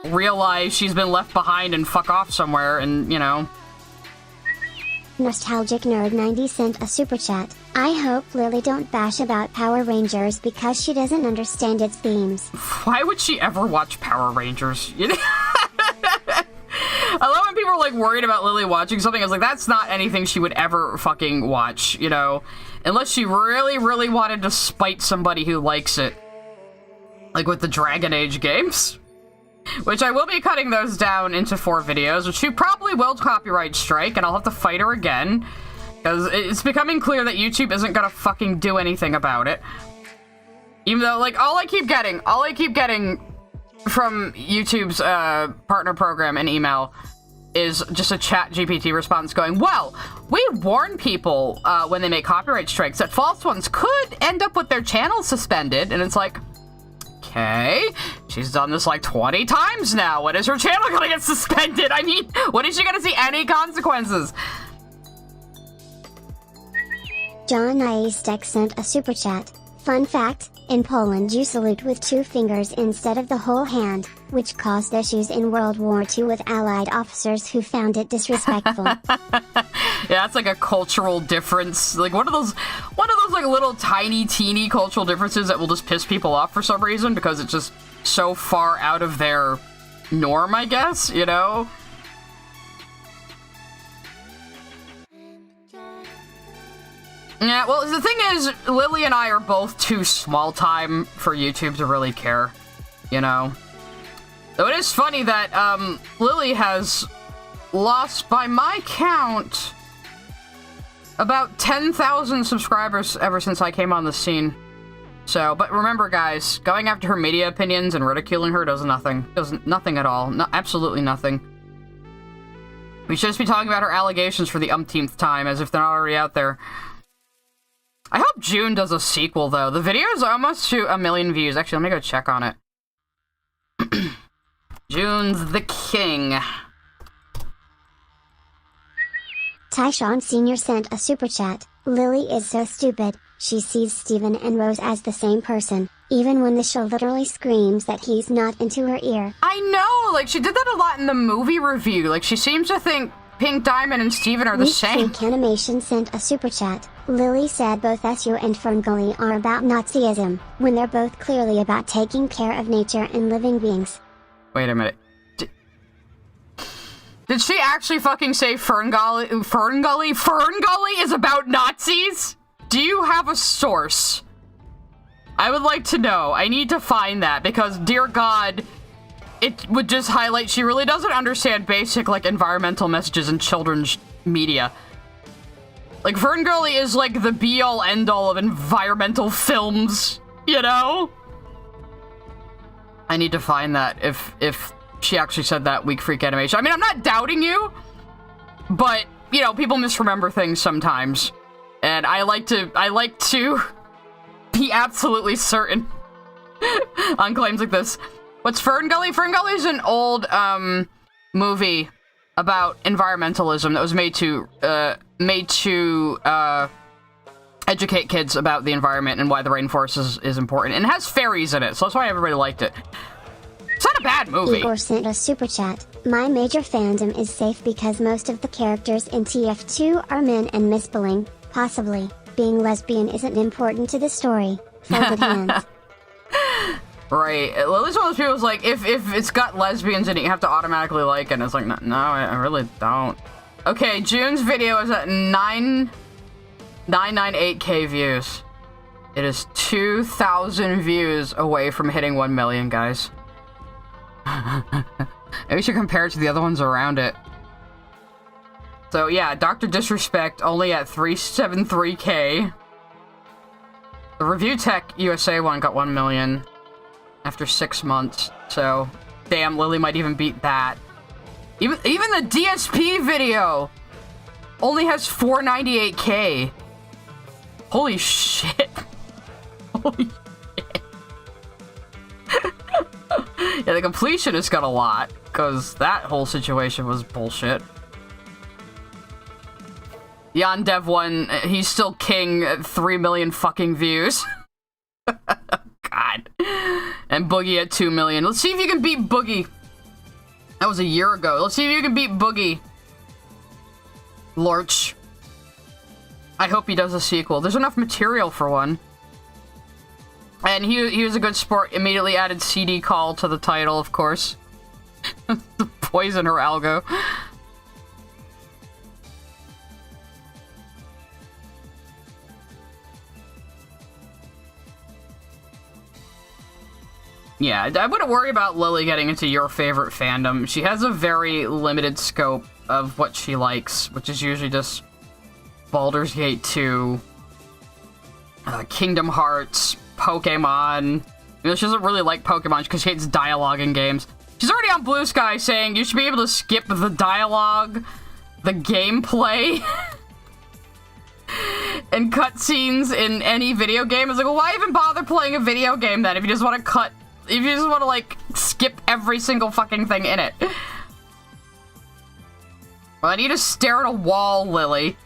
realize she's been left behind and fuck off somewhere and, you know. Nostalgic Nerd 90 sent a super chat. I hope Lily don't bash about Power Rangers because she doesn't understand its themes. Why would she ever watch Power Rangers? I love when people are like worried about Lily watching something. I was like, that's not anything she would ever fucking watch, you know? Unless she really, really wanted to spite somebody who likes it. Like with the Dragon Age games. Which I will be cutting those down into 4 videos, which she probably will copyright strike, and I'll have to fight her again. Because it's becoming clear that YouTube isn't gonna fucking do anything about it. Even though, like, all I keep getting from YouTube's partner program and email is just a chat GPT response going, well, we warn people when they make copyright strikes that false ones could end up with their channel suspended, and it's like, okay, she's done this like 20 times now. When is her channel gonna get suspended? I mean, when is she gonna see any consequences? John Naistek sent a super chat. Fun fact, in Poland you salute with 2 fingers instead of the whole hand, which caused issues in World War II with Allied officers who found it disrespectful. Yeah, that's like a cultural difference. Like one of those like little tiny teeny cultural differences that will just piss people off for some reason because it's just so far out of their norm, I guess, you know? Yeah, well, the thing is, Lily and I are both too small time for YouTube to really care, you know? Though it is funny that, Lily has lost, by my count, about 10,000 subscribers ever since I came on the scene. So, but remember, guys, going after her media opinions and ridiculing her does nothing. Does nothing at all. No, absolutely nothing. We should just be talking about her allegations for the umpteenth time, as if they're not already out there. I hope June does a sequel, though. The video is almost to 1 million views. Actually, let me go check on it. June's the king. Tyshawn Sr. sent a super chat. Lily is so stupid. She sees Steven and Rose as the same person, even when the show literally screams that he's not into her ear. I know! Like, she did that a lot in the movie review. Like, she seems to think Pink Diamond and Steven are the same. Freak Animation sent a super chat. Lily said both SU and Ferngully are about Nazism, when they're both clearly about taking care of nature and living beings. Wait a minute. Did she actually fucking say Ferngully? Ferngully is about Nazis? Do you have a source? I would like to know. I need to find that, because, dear God, it would just highlight she really doesn't understand basic, like, environmental messages in children's media. Like, Ferngully is, like, the be-all, end-all of environmental films, you know? I need to find that, if she actually said that, Weak Freak Animation. I mean, I'm not doubting you, but, you know, people misremember things sometimes. And I like to be absolutely certain on claims like this. What's Ferngully? Ferngully is an old, movie about environmentalism that was made to educate kids about the environment and why the rainforest is important. And it has fairies in it, so that's why everybody liked it. It's not a bad movie. Igor sent a super chat. My major fandom is safe because most of the characters in TF2 are men and Miss Billing, possibly. Being lesbian isn't important to the story. Folded hands. Right. Well, this one of those people is like, if it's got lesbians in it, you have to automatically like it. And it's like, no, I really don't. Okay, June's video is at 998k views. It is 2,000 views away from hitting 1 million, guys. Maybe we should compare it to the other ones around it. So yeah, Dr. Disrespect only at 373k. The Review Tech USA one got 1 million after 6 months. So, damn, Lily might even beat that. Even the DSP video only has 498k. Holy shit. Holy shit. Yeah, the completionist got a lot, because that whole situation was bullshit. Yandev 1, he's still king at 3 million fucking views. God. And Boogie at 2 million. Let's see if you can beat Boogie. That was a year ago. Let's see if you can beat Boogie. Lorch. I hope he does a sequel. There's enough material for one. And he was a good sport. Immediately added CD call to the title, of course. To poison her algo. Yeah, I wouldn't worry about Lily getting into your favorite fandom. She has a very limited scope of what she likes, which is usually just Baldur's Gate 2, Kingdom Hearts, Pokemon. You know, she doesn't really like Pokemon because she hates dialogue in games. She's already on Blue Sky saying you should be able to skip the dialogue, the gameplay, and cutscenes in any video game. It's like, well, why even bother playing a video game then if you just want to if you just want to, like, skip every single fucking thing in it? Well, I need to stare at a wall, Lily.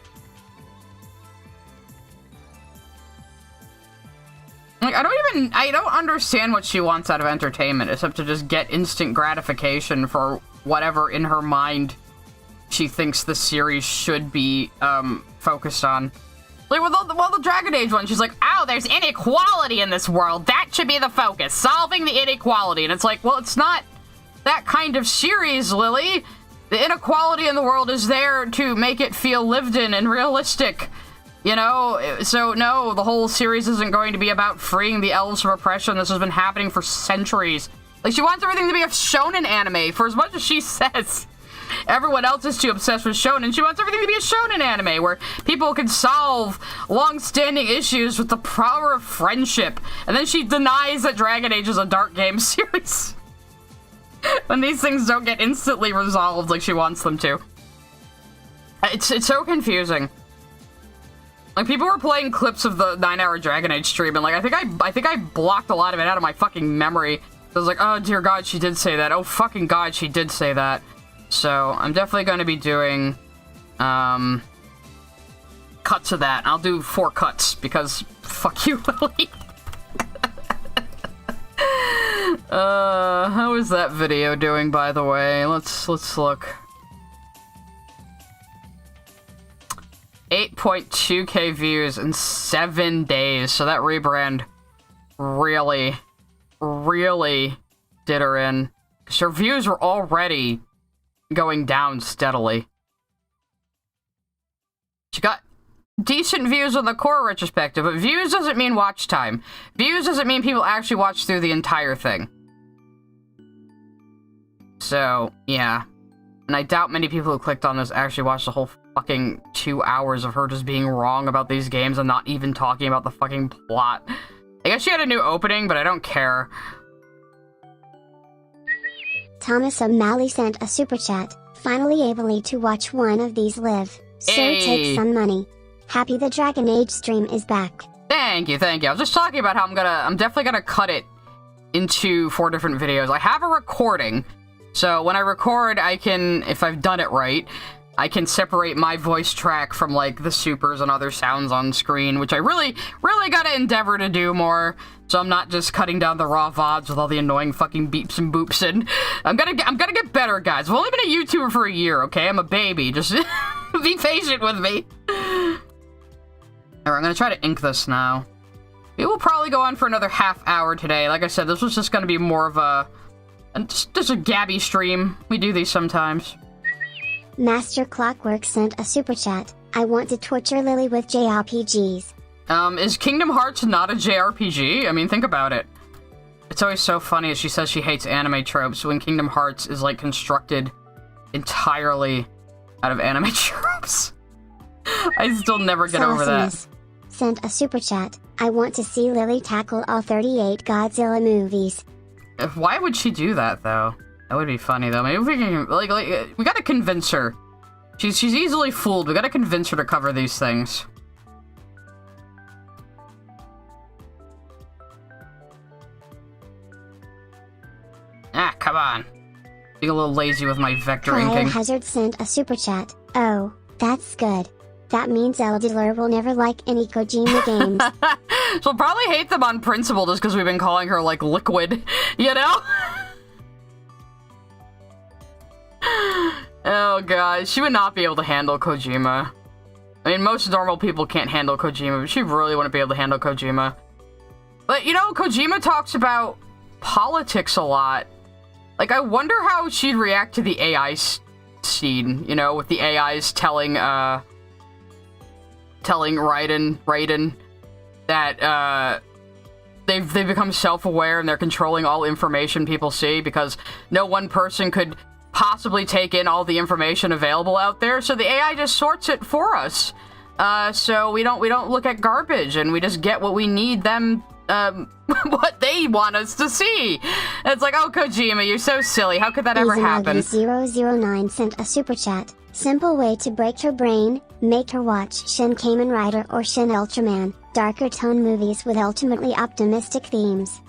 Like, I don't understand what she wants out of entertainment, except to just get instant gratification for whatever in her mind she thinks the series should be, focused on. Like, with all the Dragon Age one, she's like, oh, there's inequality in this world. That should be the focus. Solving the inequality. And it's like, well, it's not that kind of series, Lily. The inequality in the world is there to make it feel lived in and realistic. You know? So, no, the whole series isn't going to be about freeing the elves from oppression. This has been happening for centuries. Like, she wants everything to be a shonen anime, for as much as she says everyone else is too obsessed with shonen. She wants everything to be a shonen anime where people can solve long-standing issues with the power of friendship. And then she denies that Dragon Age is a dark game series. When these things don't get instantly resolved like she wants them to. It's so confusing. Like, people were playing clips of the 9-hour Dragon Age stream, and like, I think I blocked a lot of it out of my fucking memory. I was like, oh dear God, she did say that. Oh fucking God, she did say that. So, I'm definitely going to be doing, cuts of that. I'll do 4 cuts, because fuck you, Lily. How is that video doing, by the way? Let's look. 8.2k views in 7 days, so that rebrand really did her in. Because her views were already going down steadily. She got decent views on the core retrospective, but views doesn't mean watch time. Views doesn't mean people actually watch through the entire thing. So, yeah. And I doubt many people who clicked on this actually watched the whole fucking 2 hours of her just being wrong about these games and not even talking about the fucking plot. I guess she had a new opening, but I don't care. Thomas O'Malley sent a super chat. Finally able to watch one of these live. Sir, take some money. Happy the Dragon Age stream is back. Thank you. I was just talking about how I'm definitely gonna cut it into 4 different videos. I have a recording, so when I record, I can, if I've done it right, I can separate my voice track from, like, the supers and other sounds on screen, which I really gotta endeavor to do more, so I'm not just cutting down the raw VODs with all the annoying fucking beeps and boops, and I'm gonna get better, guys. I've only been a YouTuber for a year, okay? I'm a baby. Just be patient with me. Alright, I'm gonna try to ink this now. We will probably go on for another half hour today. Like I said, this was just gonna be more of just a Gabby stream. We do these sometimes. Master Clockwork sent a super chat. I want to torture Lily with JRPGs. Is Kingdom Hearts not a JRPG? I mean, think about it. It's always so funny as she says she hates anime tropes when Kingdom Hearts is, like, constructed entirely out of anime tropes. I still never get over that. Sent a super chat. I want to see Lily tackle all 38 Godzilla movies. Why would she do that, though? That would be funny, though. Maybe we can, like, we gotta convince her. She's easily fooled. We gotta convince her to cover these things. Ah, come on. Being a little lazy with my vector inking. Hazard sent a super chat. Oh, that's good. That means Eldilor will never like any Kojima games. She'll probably hate them on principle just because we've been calling her, like, liquid, you know? Oh god, she would not be able to handle Kojima. I mean, most normal people can't handle Kojima, but she really wouldn't be able to handle Kojima. But, you know, Kojima talks about politics a lot. Like, I wonder how she'd react to the AI scene, you know, with the AIs telling Raiden that, they've become self-aware and they're controlling all information people see because no one person could possibly take in all the information available out there, so the AI just sorts it for us. So we don't look at garbage and we just get what we need them, what they want us to see. And it's like, oh, Kojima, you're so silly. How could that ever happen? 009 sent a super chat. Simple way to break her brain, make her watch Shin Kamen Rider or Shin Ultraman, darker tone movies with ultimately optimistic themes.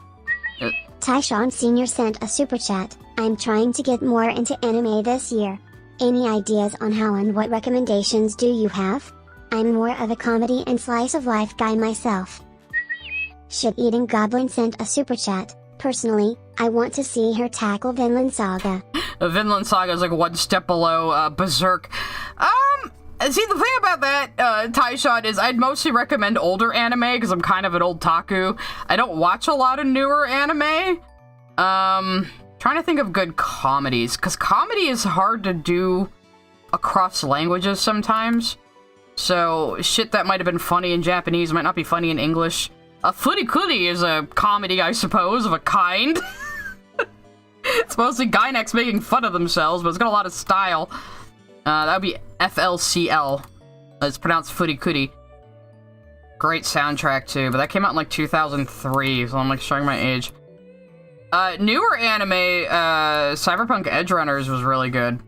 Tyshawn Sr. sent a super chat. I'm trying to get more into anime this year. Any ideas on how and what recommendations do you have? I'm more of a comedy and slice of life guy myself. Shit-eating Goblin sent a super chat. Personally, I want to see her tackle Vinland Saga. Vinland Saga is like one step below Berserk. See, the thing about that, Taishon, is I'd mostly recommend older anime, because I'm kind of an old taku. I don't watch a lot of newer anime. Trying to think of good comedies, because comedy is hard to do across languages sometimes. So, shit that might have been funny in Japanese might not be funny in English. Furikuri is a comedy, I suppose, of a kind. It's mostly Gynex making fun of themselves, but it's got a lot of style. That would be FLCL. It's pronounced Furikuri. Great soundtrack, too, but that came out in, like, 2003, so I'm, like, showing my age. Newer anime, Cyberpunk Edge Runners was really good.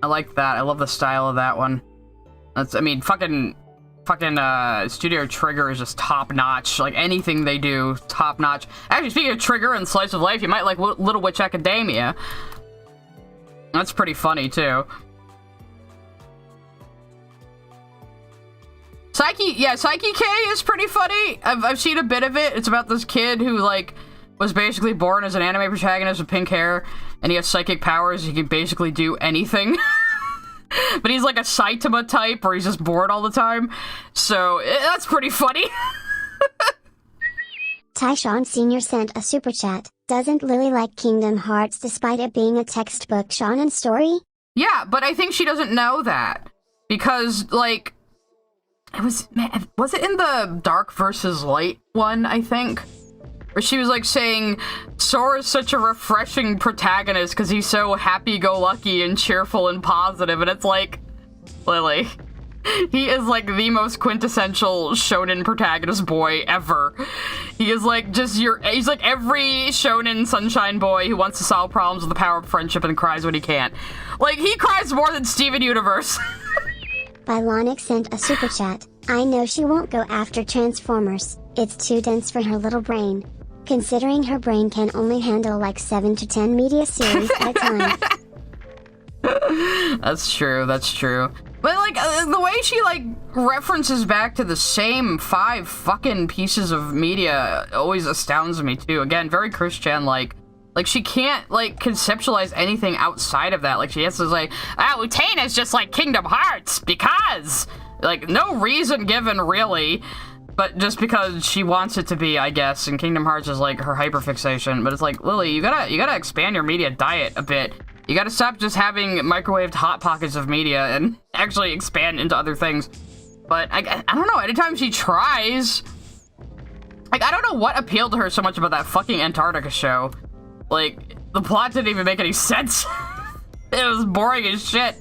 I liked that. I love the style of that one. I mean, fucking Studio Trigger is just top-notch. Like, anything they do, top-notch. Actually, speaking of Trigger and Slice of Life, you might like Little Witch Academia. That's pretty funny, too. Psyche K is pretty funny. I've seen a bit of it. It's about this kid who, like, was basically born as an anime protagonist with pink hair, and he has psychic powers. He can basically do anything. But he's like a Saitama type, where he's just bored all the time. So, that's pretty funny. Taishon Sr. sent a super chat. Doesn't Lily like Kingdom Hearts despite it being a textbook shonen story? Yeah, but I think she doesn't know that. Because, like, was it in the Dark versus Light one, I think? Where she was, like, saying, Sora's such a refreshing protagonist because he's so happy-go-lucky and cheerful and positive, and it's like, Lily, he is, like, the most quintessential shonen protagonist boy ever. He is, like, he's, like, every shonen sunshine boy who wants to solve problems with the power of friendship and cries when he can't. Like, he cries more than Steven Universe. Bylonic sent a super chat. I know she won't go after Transformers. It's too dense for her little brain. Considering her brain can only handle like 7 to 10 media series at a time. That's true, that's true. But, like, the way she, like, references back to the same 5 fucking pieces of media always astounds me, too. Again, very Christian-like. Like, she can't, like, conceptualize anything outside of that. Like, she has to say, Utaina's just like Kingdom Hearts, because... Like, no reason given, really. But just because she wants it to be, I guess, and Kingdom Hearts is, like, her hyperfixation. But it's like, Lily, you gotta expand your media diet a bit. You gotta stop just having microwaved Hot Pockets of media and actually expand into other things. But, I don't know, anytime she tries... Like, I don't know what appealed to her so much about that fucking Antarctica show. Like, the plot didn't even make any sense. It was boring as shit.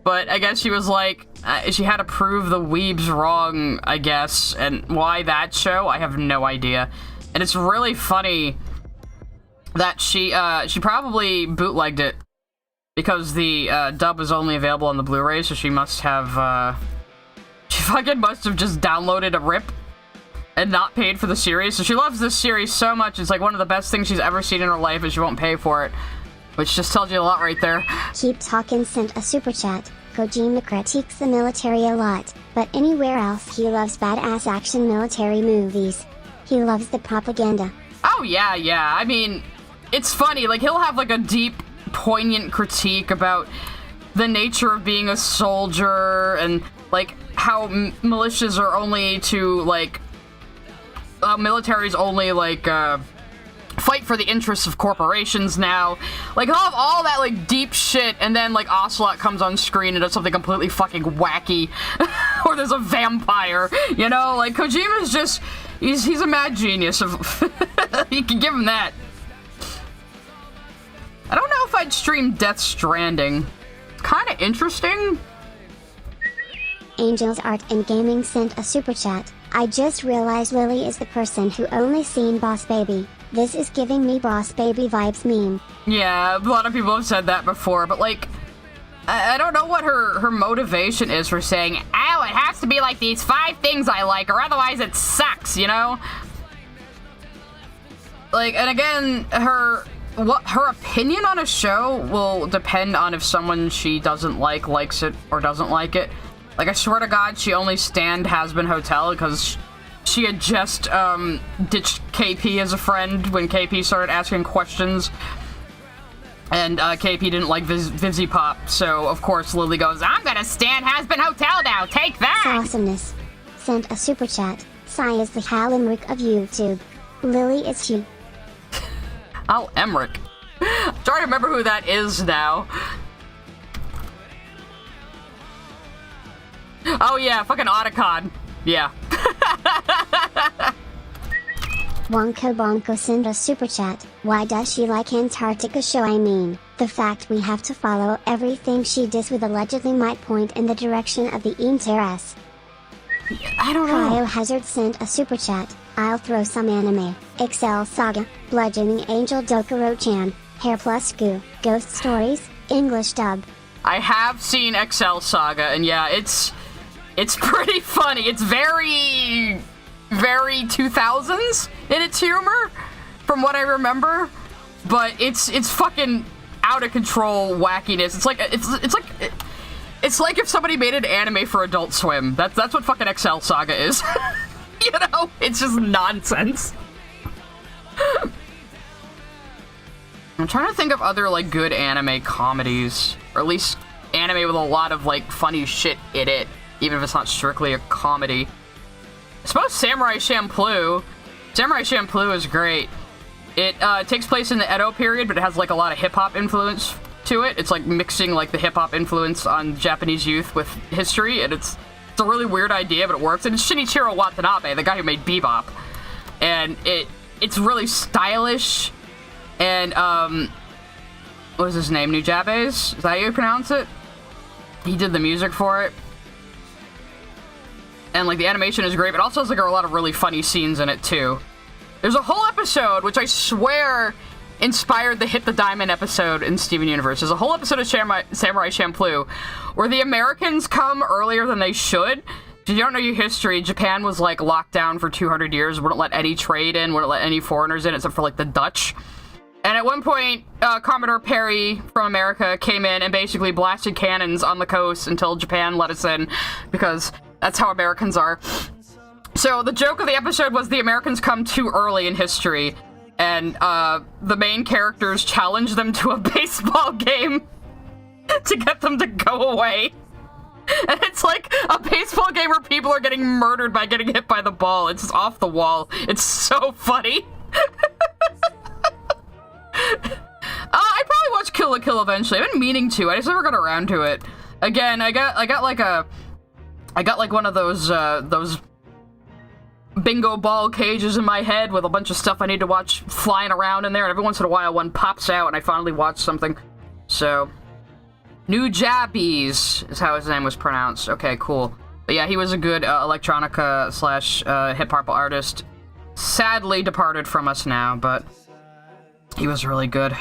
But I guess she was like, she had to prove the weebs wrong, I guess. And why that show, I have no idea. And it's really funny that she probably bootlegged it because the dub was only available on the Blu-ray, so she must have, she fucking must have just downloaded a rip and not paid for the series. So she loves this series so much, it's like one of the best things she's ever seen in her life, and she won't pay for it. Which just tells you a lot right there. Keep Talkin' sent a super chat. Kojima critiques the military a lot, but anywhere else he loves badass action military movies. He loves the propaganda. Oh yeah, yeah. I mean, it's funny, like he'll have like a deep, poignant critique about the nature of being a soldier and like how militias are only to like, military's only like, fight for the interests of corporations now. Like, he'll have all that, like, deep shit, and then, like, Ocelot comes on screen and does something completely fucking wacky. Or there's a vampire, you know? Like, Kojima's just... He's a mad genius. You can give him that. I don't know if I'd stream Death Stranding. It's kind of interesting. Angels Art and Gaming sent a super chat. I just realized Lily is the person who only seen Boss Baby. This is giving me Boss Baby vibes meme. Yeah, a lot of people have said that before, but like, I don't know what her motivation is for saying, oh, it has to be like these 5 things I like, or otherwise it sucks, you know? Like, and again, her opinion on a show will depend on if someone she doesn't like likes it or doesn't like it. Like, I swear to God, she only stanned Has Been Hotel because she had just ditched KP as a friend when KP started asking questions. And KP didn't like Vivzy Pop, so of course Lily goes, I'm gonna stand Has-Been Hotel now, take that! Awesomeness. Sent a super chat. Sai is the Hal Emmerich of YouTube. Lily is she. Hal Emmerich. I'm trying to remember who that is now. Oh yeah, fucking Otacon. Yeah. Wonko Bonko sent a super chat. Why does she like Antarctica show? I mean, the fact we have to follow everything she does with allegedly might point in the direction of the Terrace. I don't know. Cryohazard sent a super chat. I'll throw some anime. Excel Saga, Bludgeoning Angel Dokuro-chan, Hair Plus Goo, Ghost Stories, English dub. I have seen Excel Saga, and yeah, it's pretty funny. It's very 2000s in its humor, from what I remember, but it's fucking out of control wackiness. It's like if somebody made an anime for Adult Swim. That's what fucking Excel Saga is. You know, it's just nonsense. I'm trying to think of other like good anime comedies, or at least anime with a lot of like funny shit in it, even if it's not strictly a comedy. I suppose Samurai Champloo. Samurai Champloo is great. It takes place in the Edo period, but it has like a lot of hip-hop influence to it. It's like mixing like the hip-hop influence on Japanese youth with history, and it's a really weird idea, but it works. And it's Shinichiro Watanabe, the guy who made Bebop. And it's really stylish, and what was his name? Nujabes? Is that how you pronounce it? He did the music for it. And like the animation is great, but also has like a lot of really funny scenes in it too. There's a whole episode, which I swear inspired the Hit the Diamond episode in Steven Universe. There's a whole episode of Samurai Champloo where the Americans come earlier than they should. If you don't know your history, Japan was like locked down for 200 years, wouldn't let any trade in, wouldn't let any foreigners in except for like the Dutch. And at one point, Commodore Perry from America came in and basically blasted cannons on the coast until Japan let us in, because that's how Americans are. So the joke of the episode was the Americans come too early in history, and the main characters challenge them to a baseball game to get them to go away. And it's like a baseball game where people are getting murdered by getting hit by the ball. It's just off the wall. It's so funny. I probably watch Kill la Kill eventually. I've been meaning to. I just never got around to it. Again, I got like one of those bingo ball cages in my head with a bunch of stuff I need to watch flying around in there, and every once in a while one pops out and I finally watch something. So, Nujabes is how his name was pronounced. Okay, cool. But yeah, he was a good electronica slash hip-hop artist. Sadly departed from us now, but he was really good.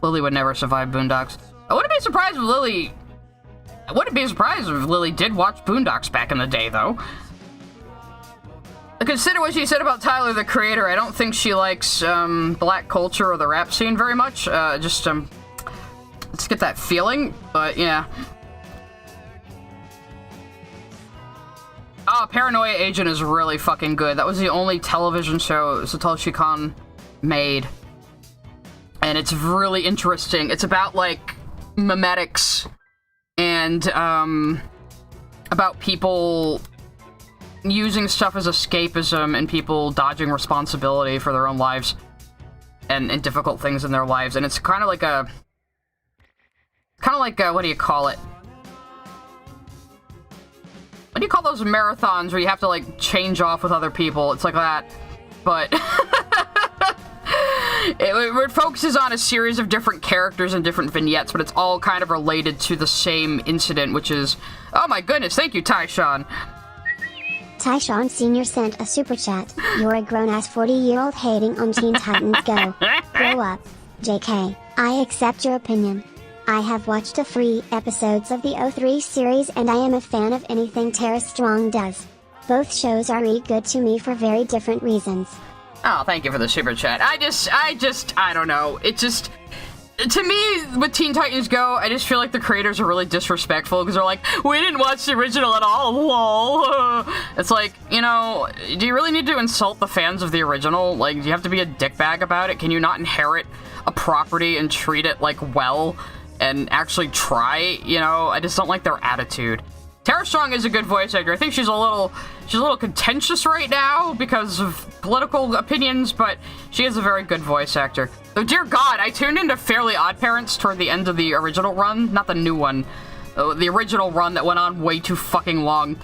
Lily would never survive Boondocks. I wouldn't be surprised if Lily did watch Boondocks back in the day, though. Consider what she said about Tyler, the Creator. I don't think she likes black culture or the rap scene very much. Let's get that feeling, but yeah. Oh, Paranoia Agent is really fucking good. That was the only television show Satoshi Kon made. And it's really interesting. It's about, like, memetics and, about people using stuff as escapism and people dodging responsibility for their own lives and difficult things in their lives. And it's kind of like a, what do you call it? What do you call those marathons where you have to, like, change off with other people? It's like that. But it focuses on a series of different characters and different vignettes, but it's all kind of related to the same incident, which is... Oh my goodness, thank you, Tyshawn. Tyshawn Sr. sent a super chat. You're a grown-ass 40-year-old hating on Teen Titans Go. Grow up. JK. I accept your opinion. I have watched the 3 episodes of the 03 series and I am a fan of anything Tara Strong does. Both shows are really good to me for very different reasons. Oh, thank you for the super chat. I don't know. It just... to me, with Teen Titans Go, I just feel like the creators are really disrespectful because they're like, we didn't watch the original at all, lol. It's like, you know, do you really need to insult the fans of the original? Like, do you have to be a dickbag about it? Can you not inherit a property and treat it, like, well and actually try? You know, I just don't like their attitude. Tara Strong is a good voice actor. I think she's a little contentious right now because of political opinions, but she is a very good voice actor. Though, dear God, I tuned into Fairly Odd Parents toward the end of the original run, not the new one. The original run that went on way too fucking long.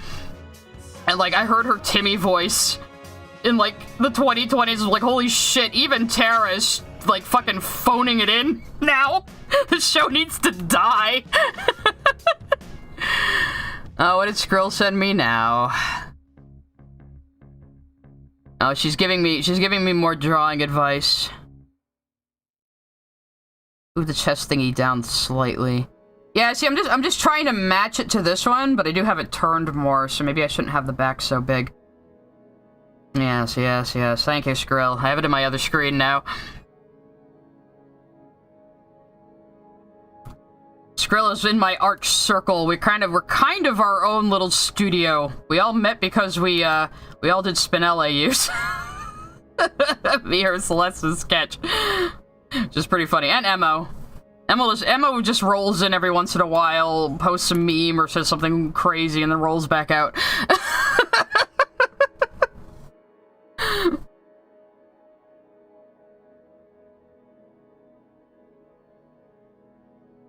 And, like, I heard her Timmy voice in, like, the 2020s. I was like, holy shit, even Tara is, like, fucking phoning it in now. The show needs to die. Oh, what did Skrill send me now? Oh, she's giving me more drawing advice. Move the chest thingy down slightly. Yeah, see, I'm just trying to match it to this one, but I do have it turned more, so maybe I shouldn't have the back so big. Yes. Thank you, Skrill. I have it in my other screen now. Skrill is in my arch circle. We're kind of our own little studio. We all met because we all did Spinel AUs. Me, her, Celeste's sketch. Which is pretty funny. And Emo. Emo just rolls in every once in a while, posts a meme or says something crazy, and then rolls back out.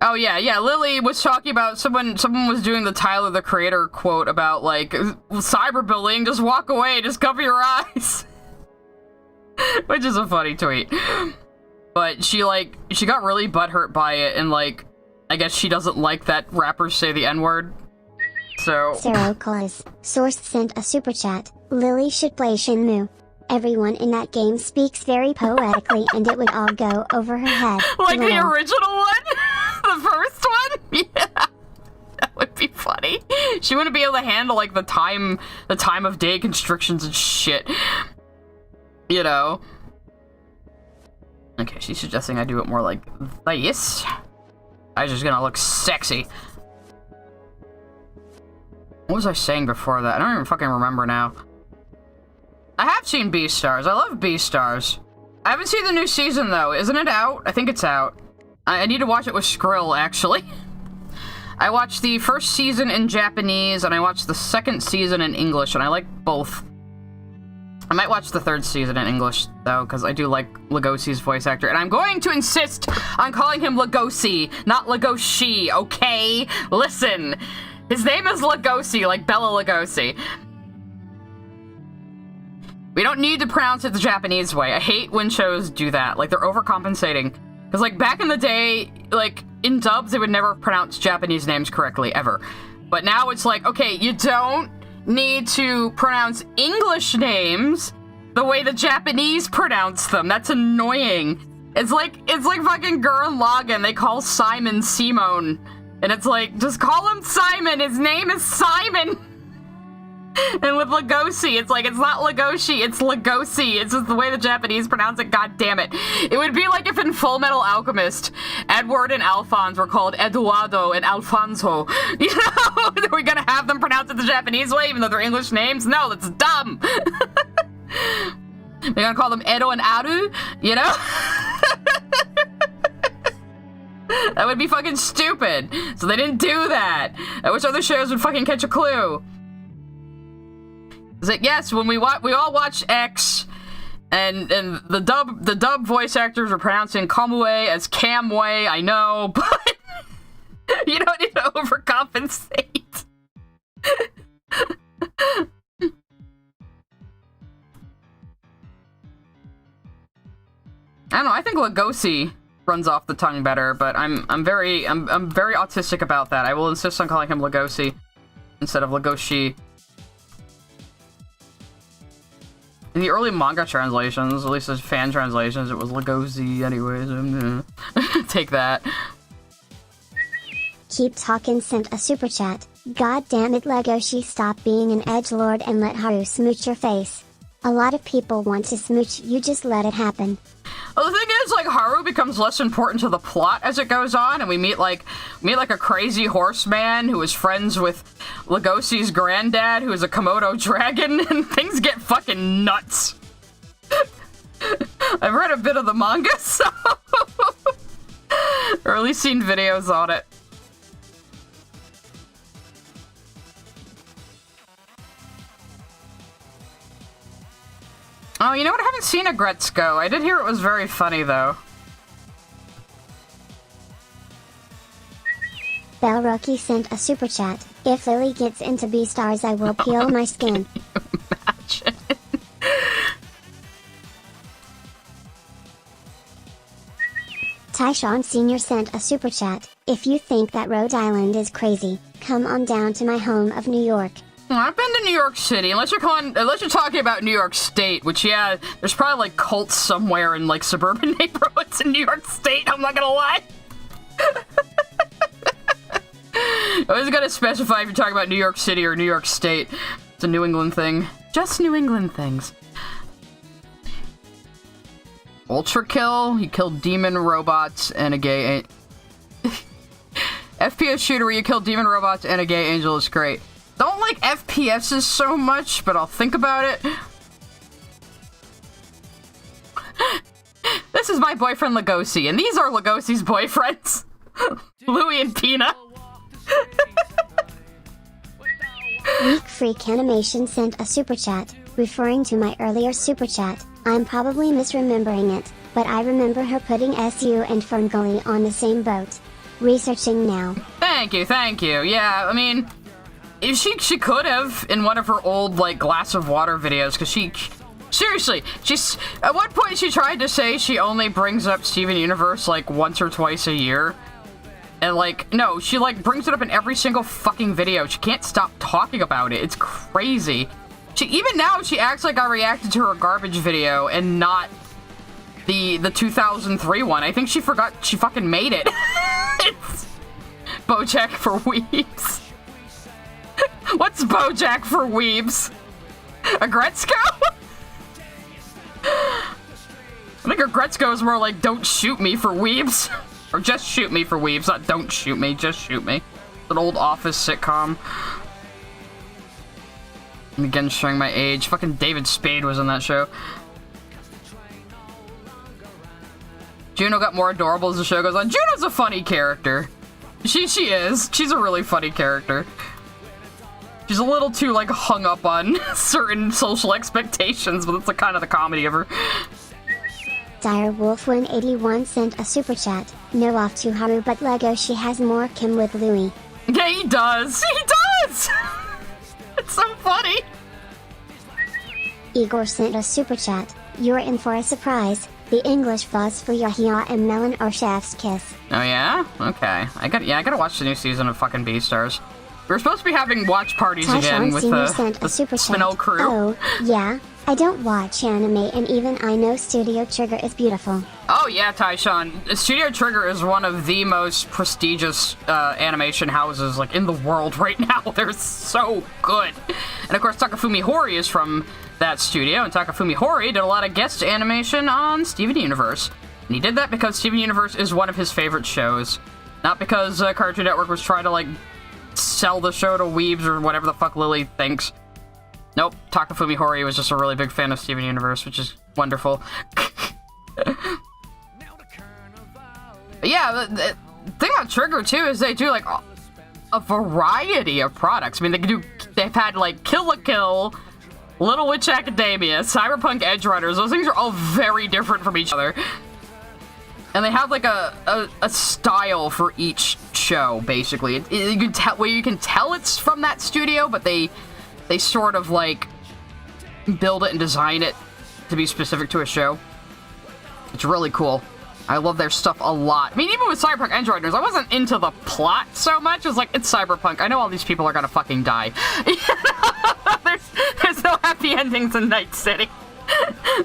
Oh yeah, Lily was talking about someone was doing the Tyler the Creator quote about, like, cyberbullying, just walk away, just cover your eyes. Which is a funny tweet. But she got really butthurt by it, and, like, I guess she doesn't like that rappers say the N-word. So... Sarah Claus, Source sent a super chat. Lily should play Shenmue. Everyone in that game speaks very poetically and it would all go over her head. Like the original one? The first one? Yeah. That would be funny. She wouldn't be able to handle, like, the time of day constrictions and shit. You know? Okay, she's suggesting I do it more like this. I'm just gonna look sexy. What was I saying before that? I don't even fucking remember now. I have seen Beastars. I love Beastars. I haven't seen the new season, though. Isn't it out? I think it's out. I need to watch it with Skrill, actually. I watched the first season in Japanese, and I watched the second season in English, and I like both. I might watch the third season in English, though, because I do like Lugosi's voice actor, and I'm going to insist on calling him Lugosi, not Lugosi, okay? Listen, his name is Lugosi, like Bella Lugosi. We don't need to pronounce it the Japanese way. I hate when shows do that. Like, they're overcompensating. Because, like, back in the day, like, in dubs, they would never pronounce Japanese names correctly, ever. But now it's like, okay, you don't need to pronounce English names the way the Japanese pronounce them. That's annoying. It's like fucking Gurren Lagann. They call Simon Simone. And it's like, just call him Simon. His name is Simon. And with Lugosi, it's like, it's not Lugosi, it's Lugosi. It's just the way the Japanese pronounce it, god damn it. It would be like if in Full Metal Alchemist, Edward and Alphonse were called Eduardo and Alfonso. You know? Are we gonna have them pronounce it the Japanese way, even though they're English names? No, that's dumb. We're gonna call them Edo and Aru, you know? That would be fucking stupid. So they didn't do that. I wish other shows would fucking catch a clue. It's like, yes, when we all watched X, and the dub voice actors were pronouncing Kamue as Camway, I know, but you don't need to overcompensate. I don't know, I think Lugosi runs off the tongue better, but I'm very autistic about that. I will insist on calling him Lugosi instead of Lugoshi. In the early manga translations, at least as fan translations, it was Lugosi anyways. I'm gonna take that. Keep Talkin' sent a super chat. God damn it, Legoshi, stop being an edgelord and let Haru smooch your face. A lot of people want to smooch, you just let it happen. Well, the thing is, like, Haru becomes less important to the plot as it goes on, and we meet like a crazy horseman who is friends with Legosi's granddad, who is a Komodo dragon, and things get fucking nuts. I've read a bit of the manga, so... or at least seen videos on it. Oh, you know what? I haven't seen Agretzko. I did hear it was very funny, though. Belroki sent a super chat. If Lily gets into B-stars, I will peel my skin. Imagine. Tyshawn Sr. sent a super chat. If you think that Rhode Island is crazy, come on down to my home of New York. I've been to New York City, unless you're talking about New York State, which, yeah, there's probably, like, cults somewhere in, like, suburban neighborhoods in New York State, I'm not gonna lie. I always gotta specify if you're talking about New York City or New York State. It's a New England thing. Just New England things. Ultra Kill, he killed demon robots and a gay... FPS shooter where you kill demon robots and a gay angel is great. Don't like FPSs so much, but I'll think about it. This is my boyfriend Legosi, and these are Legosi's boyfriends. Louie and Pina. Weak Freak Animation sent a super chat, referring to my earlier super chat. I'm probably misremembering it, but I remember her putting SU and Ferngully on the same boat. Researching now. Thank you. Yeah, I mean... if she could have in one of her old, like, glass of water videos, because seriously, at one point she tried to say she only brings up Steven Universe, like, once or twice a year. And, like, no, she, like, brings it up in every single fucking video. She can't stop talking about it. It's crazy. Even now, she acts like I reacted to her garbage video and not the 2003 one. I think she forgot she fucking made it. It's BoJack for Weebs. What's BoJack for Weebs? Agretzko? I think Agretzko is more like don't shoot me for Weebs. Or just shoot me for Weebs, not don't shoot me, just shoot me. It's an old Office sitcom. And again, showing my age. Fucking David Spade was in that show. Juno got more adorable as the show goes on. Juno's a funny character. She is. She's a really funny character. She's a little too, like, hung up on certain social expectations, but it's, like, kind of the comedy of her. Direwolf181 sent a super chat. No off to Haru, but Lego she has more Kim with Louie. Yeah, he does! He does! It's so funny! Igor sent a super chat. You're in for a surprise. The English fuzz for Yahya and Melon are Chef's Kiss. Oh yeah? Okay. I gotta watch the new season of fucking Beastars. We're supposed to be having watch parties again with the Spinel crew. Oh, yeah. I don't watch anime, and even I know Studio Trigger is beautiful. Oh yeah, Tyshawn. Studio Trigger is one of the most prestigious animation houses, like, in the world right now. They're so good. And of course, Takafumi Hori is from that studio, and Takafumi Hori did a lot of guest animation on Steven Universe. And he did that because Steven Universe is one of his favorite shows. Not because Cartoon Network was trying to, like, sell the show to weebs or whatever the fuck Lily thinks. Nope, Takafumi Hori was just a really big fan of Steven Universe, which is wonderful. But yeah, the thing about Trigger, too, is they do, like, a variety of products. I mean, they've had, like, Kill la Kill, Little Witch Academia, Cyberpunk Edge Runners. Those things are all very different from each other. And they have, like, a style for each show, basically. You can tell it's from that studio, but they sort of, like, build it and design it to be specific to a show. It's really cool. I love their stuff a lot. I mean, even with Cyberpunk Edge Runners, I wasn't into the plot so much. It was like, it's Cyberpunk. I know all these people are gonna fucking die. There's no happy endings in Night City.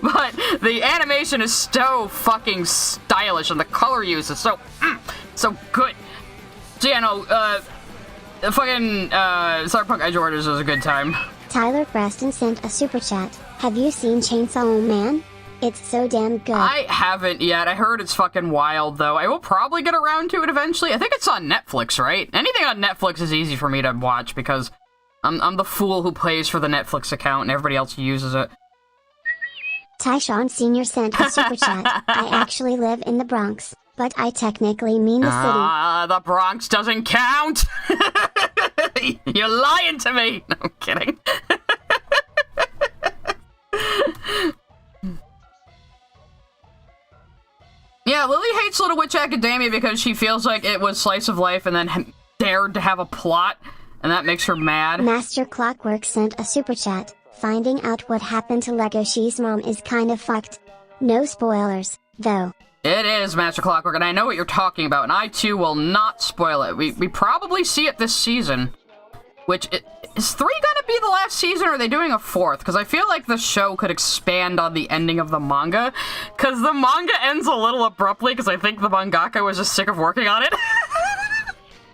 But the animation is so fucking stylish, and the color use is so good. So yeah, no, fucking Cyberpunk Edge Runners is a good time. Tyler Preston sent a super chat. Have you seen Chainsaw Man? It's so damn good. I haven't yet. I heard it's fucking wild, though. I will probably get around to it eventually. I think it's on Netflix, right? Anything on Netflix is easy for me to watch because I'm the fool who pays for the Netflix account and everybody else uses it. Tyshawn Sr. sent a super chat. I actually live in the Bronx, but I technically mean the city. The Bronx doesn't count! You're lying to me! No, I'm kidding. Yeah, Lily hates Little Witch Academia because she feels like it was slice of life and then dared to have a plot, and that makes her mad. Master Clockwork sent a super chat. Finding out what happened to Legoshi's mom is kind of fucked. No spoilers, though. It is, Master Clockwork, and I know what you're talking about, and I, too, will not spoil it. We probably see it this season, which... Is 3 gonna be the last season, or are they doing a 4th? Because I feel like the show could expand on the ending of the manga, because the manga ends a little abruptly, because I think the mangaka was just sick of working on it.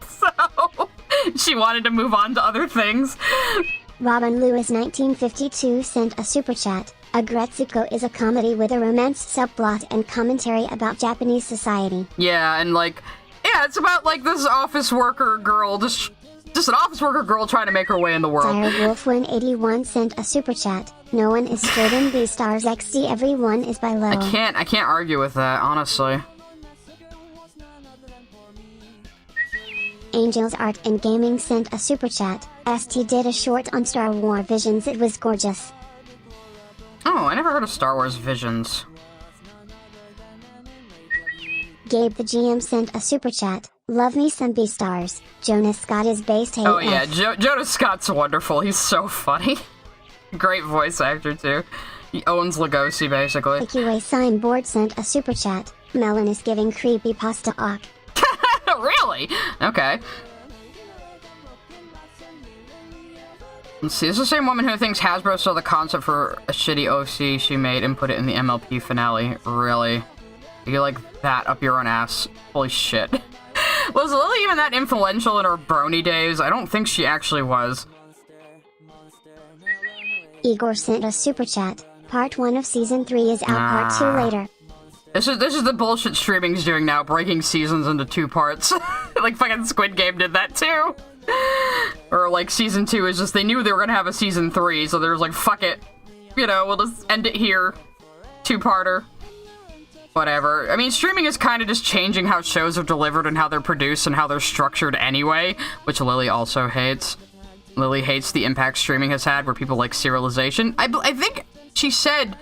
So, she wanted to move on to other things. Robin Lewis 1952 sent a super chat. Agretsuko is a comedy with a romance subplot and commentary about Japanese society. Yeah, and like, yeah, it's about like this office worker girl, just an office worker girl trying to make her way in the world. Direwolf181 sent a super chat. No one is straight in B-Stars XD, everyone is by low. I can't argue with that, honestly. Angels Art and Gaming sent a super chat. ST did a short on Star Wars Visions, it was gorgeous. Oh, I never heard of Star Wars Visions. Gabe the GM sent a super chat. Love me some B-Stars. Jonas Scott is based AF. Oh yeah, Jonas Scott's wonderful. He's so funny. Great voice actor too. He owns Lugosi basically. IQA Signboard sent a super chat. Melon is giving creepypasta awk. Really? Okay. Let's see, this is the same woman who thinks Hasbro stole the concept for a shitty OC she made and put it in the MLP finale. Really? You like that up your own ass? Holy shit. Was Lily even that influential in her brony days? I don't think she actually was. Igor sent a super chat. Part 1 of Season 3 is out, Part 2 later. This is the bullshit streaming's doing now, breaking seasons into 2 parts. Like fucking Squid Game did that too. Or like Season 2 is just, they knew they were gonna have a Season 3, so they was like, fuck it. You know, we'll just end it here. 2-parter. Whatever. I mean, streaming is kind of just changing how shows are delivered and how they're produced and how they're structured anyway, which Lily also hates. Lily hates the impact streaming has had where people like serialization. I think she said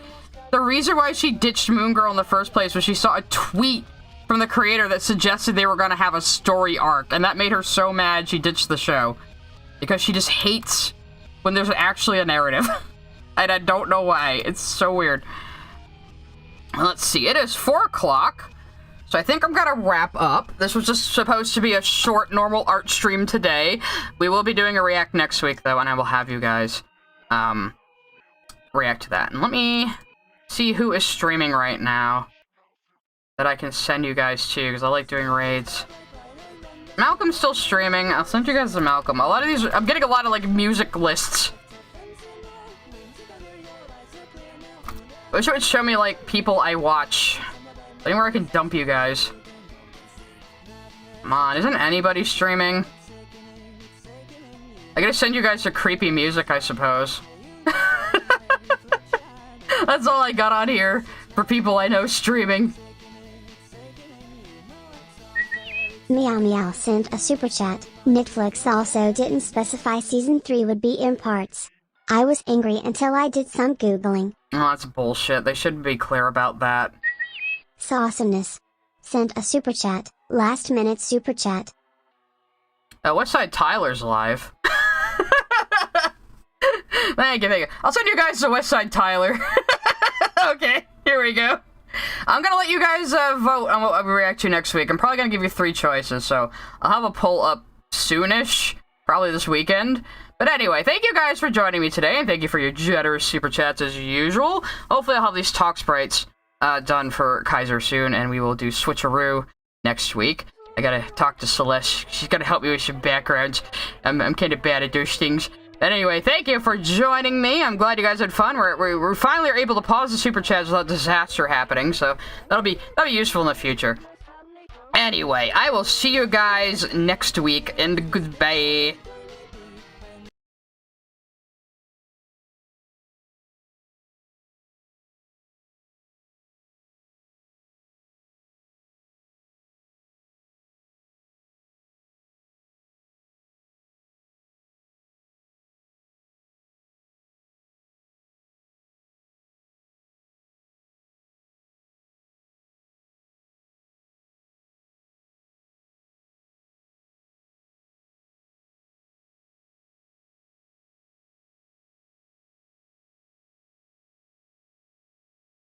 the reason why she ditched Moon Girl in the first place was she saw a tweet from the creator that suggested they were going to have a story arc, and that made her so mad she ditched the show. Because she just hates when there's actually a narrative. And I don't know why. It's so weird. Let's see, it is 4 o'clock, so I think I'm gonna wrap up. This was just supposed to be a short, normal art stream today. We will be doing a react next week, though, and I will have you guys, react to that. And let me see who is streaming right now that I can send you guys to, because I like doing raids. Malcolm's still streaming. I'll send you guys to Malcolm. A lot of these, I'm getting a lot of, like, music lists. I wish it would show me, like, people I watch. Anywhere I can dump you guys. Come on, isn't anybody streaming? I gotta send you guys to creepy music, I suppose. That's all I got on here for people I know streaming. Meow Meow sent a super chat. Netflix also didn't specify Season 3 would be in parts. I was angry until I did some Googling. Oh, that's bullshit. They shouldn't be clear about that. Sawesomeness sent a super chat. Last minute super chat. Westside Tyler's live. Thank you. I'll send you guys to Westside Tyler. Okay, here we go. I'm gonna let you guys vote on what we react to next week. I'm probably gonna give you 3 choices, so I'll have a poll up soonish, probably this weekend. But anyway, thank you guys for joining me today, and thank you for your generous super chats as usual. Hopefully I'll have these talk sprites done for Kaiser soon, and we will do Switcheroo next week. I gotta talk to Celeste. She's gonna help me with some backgrounds. I'm kind of bad at those things. Anyway, thank you for joining me. I'm glad you guys had fun. We're finally able to pause the super chats without disaster happening, so that'll be useful in the future. Anyway, I will see you guys next week, and goodbye.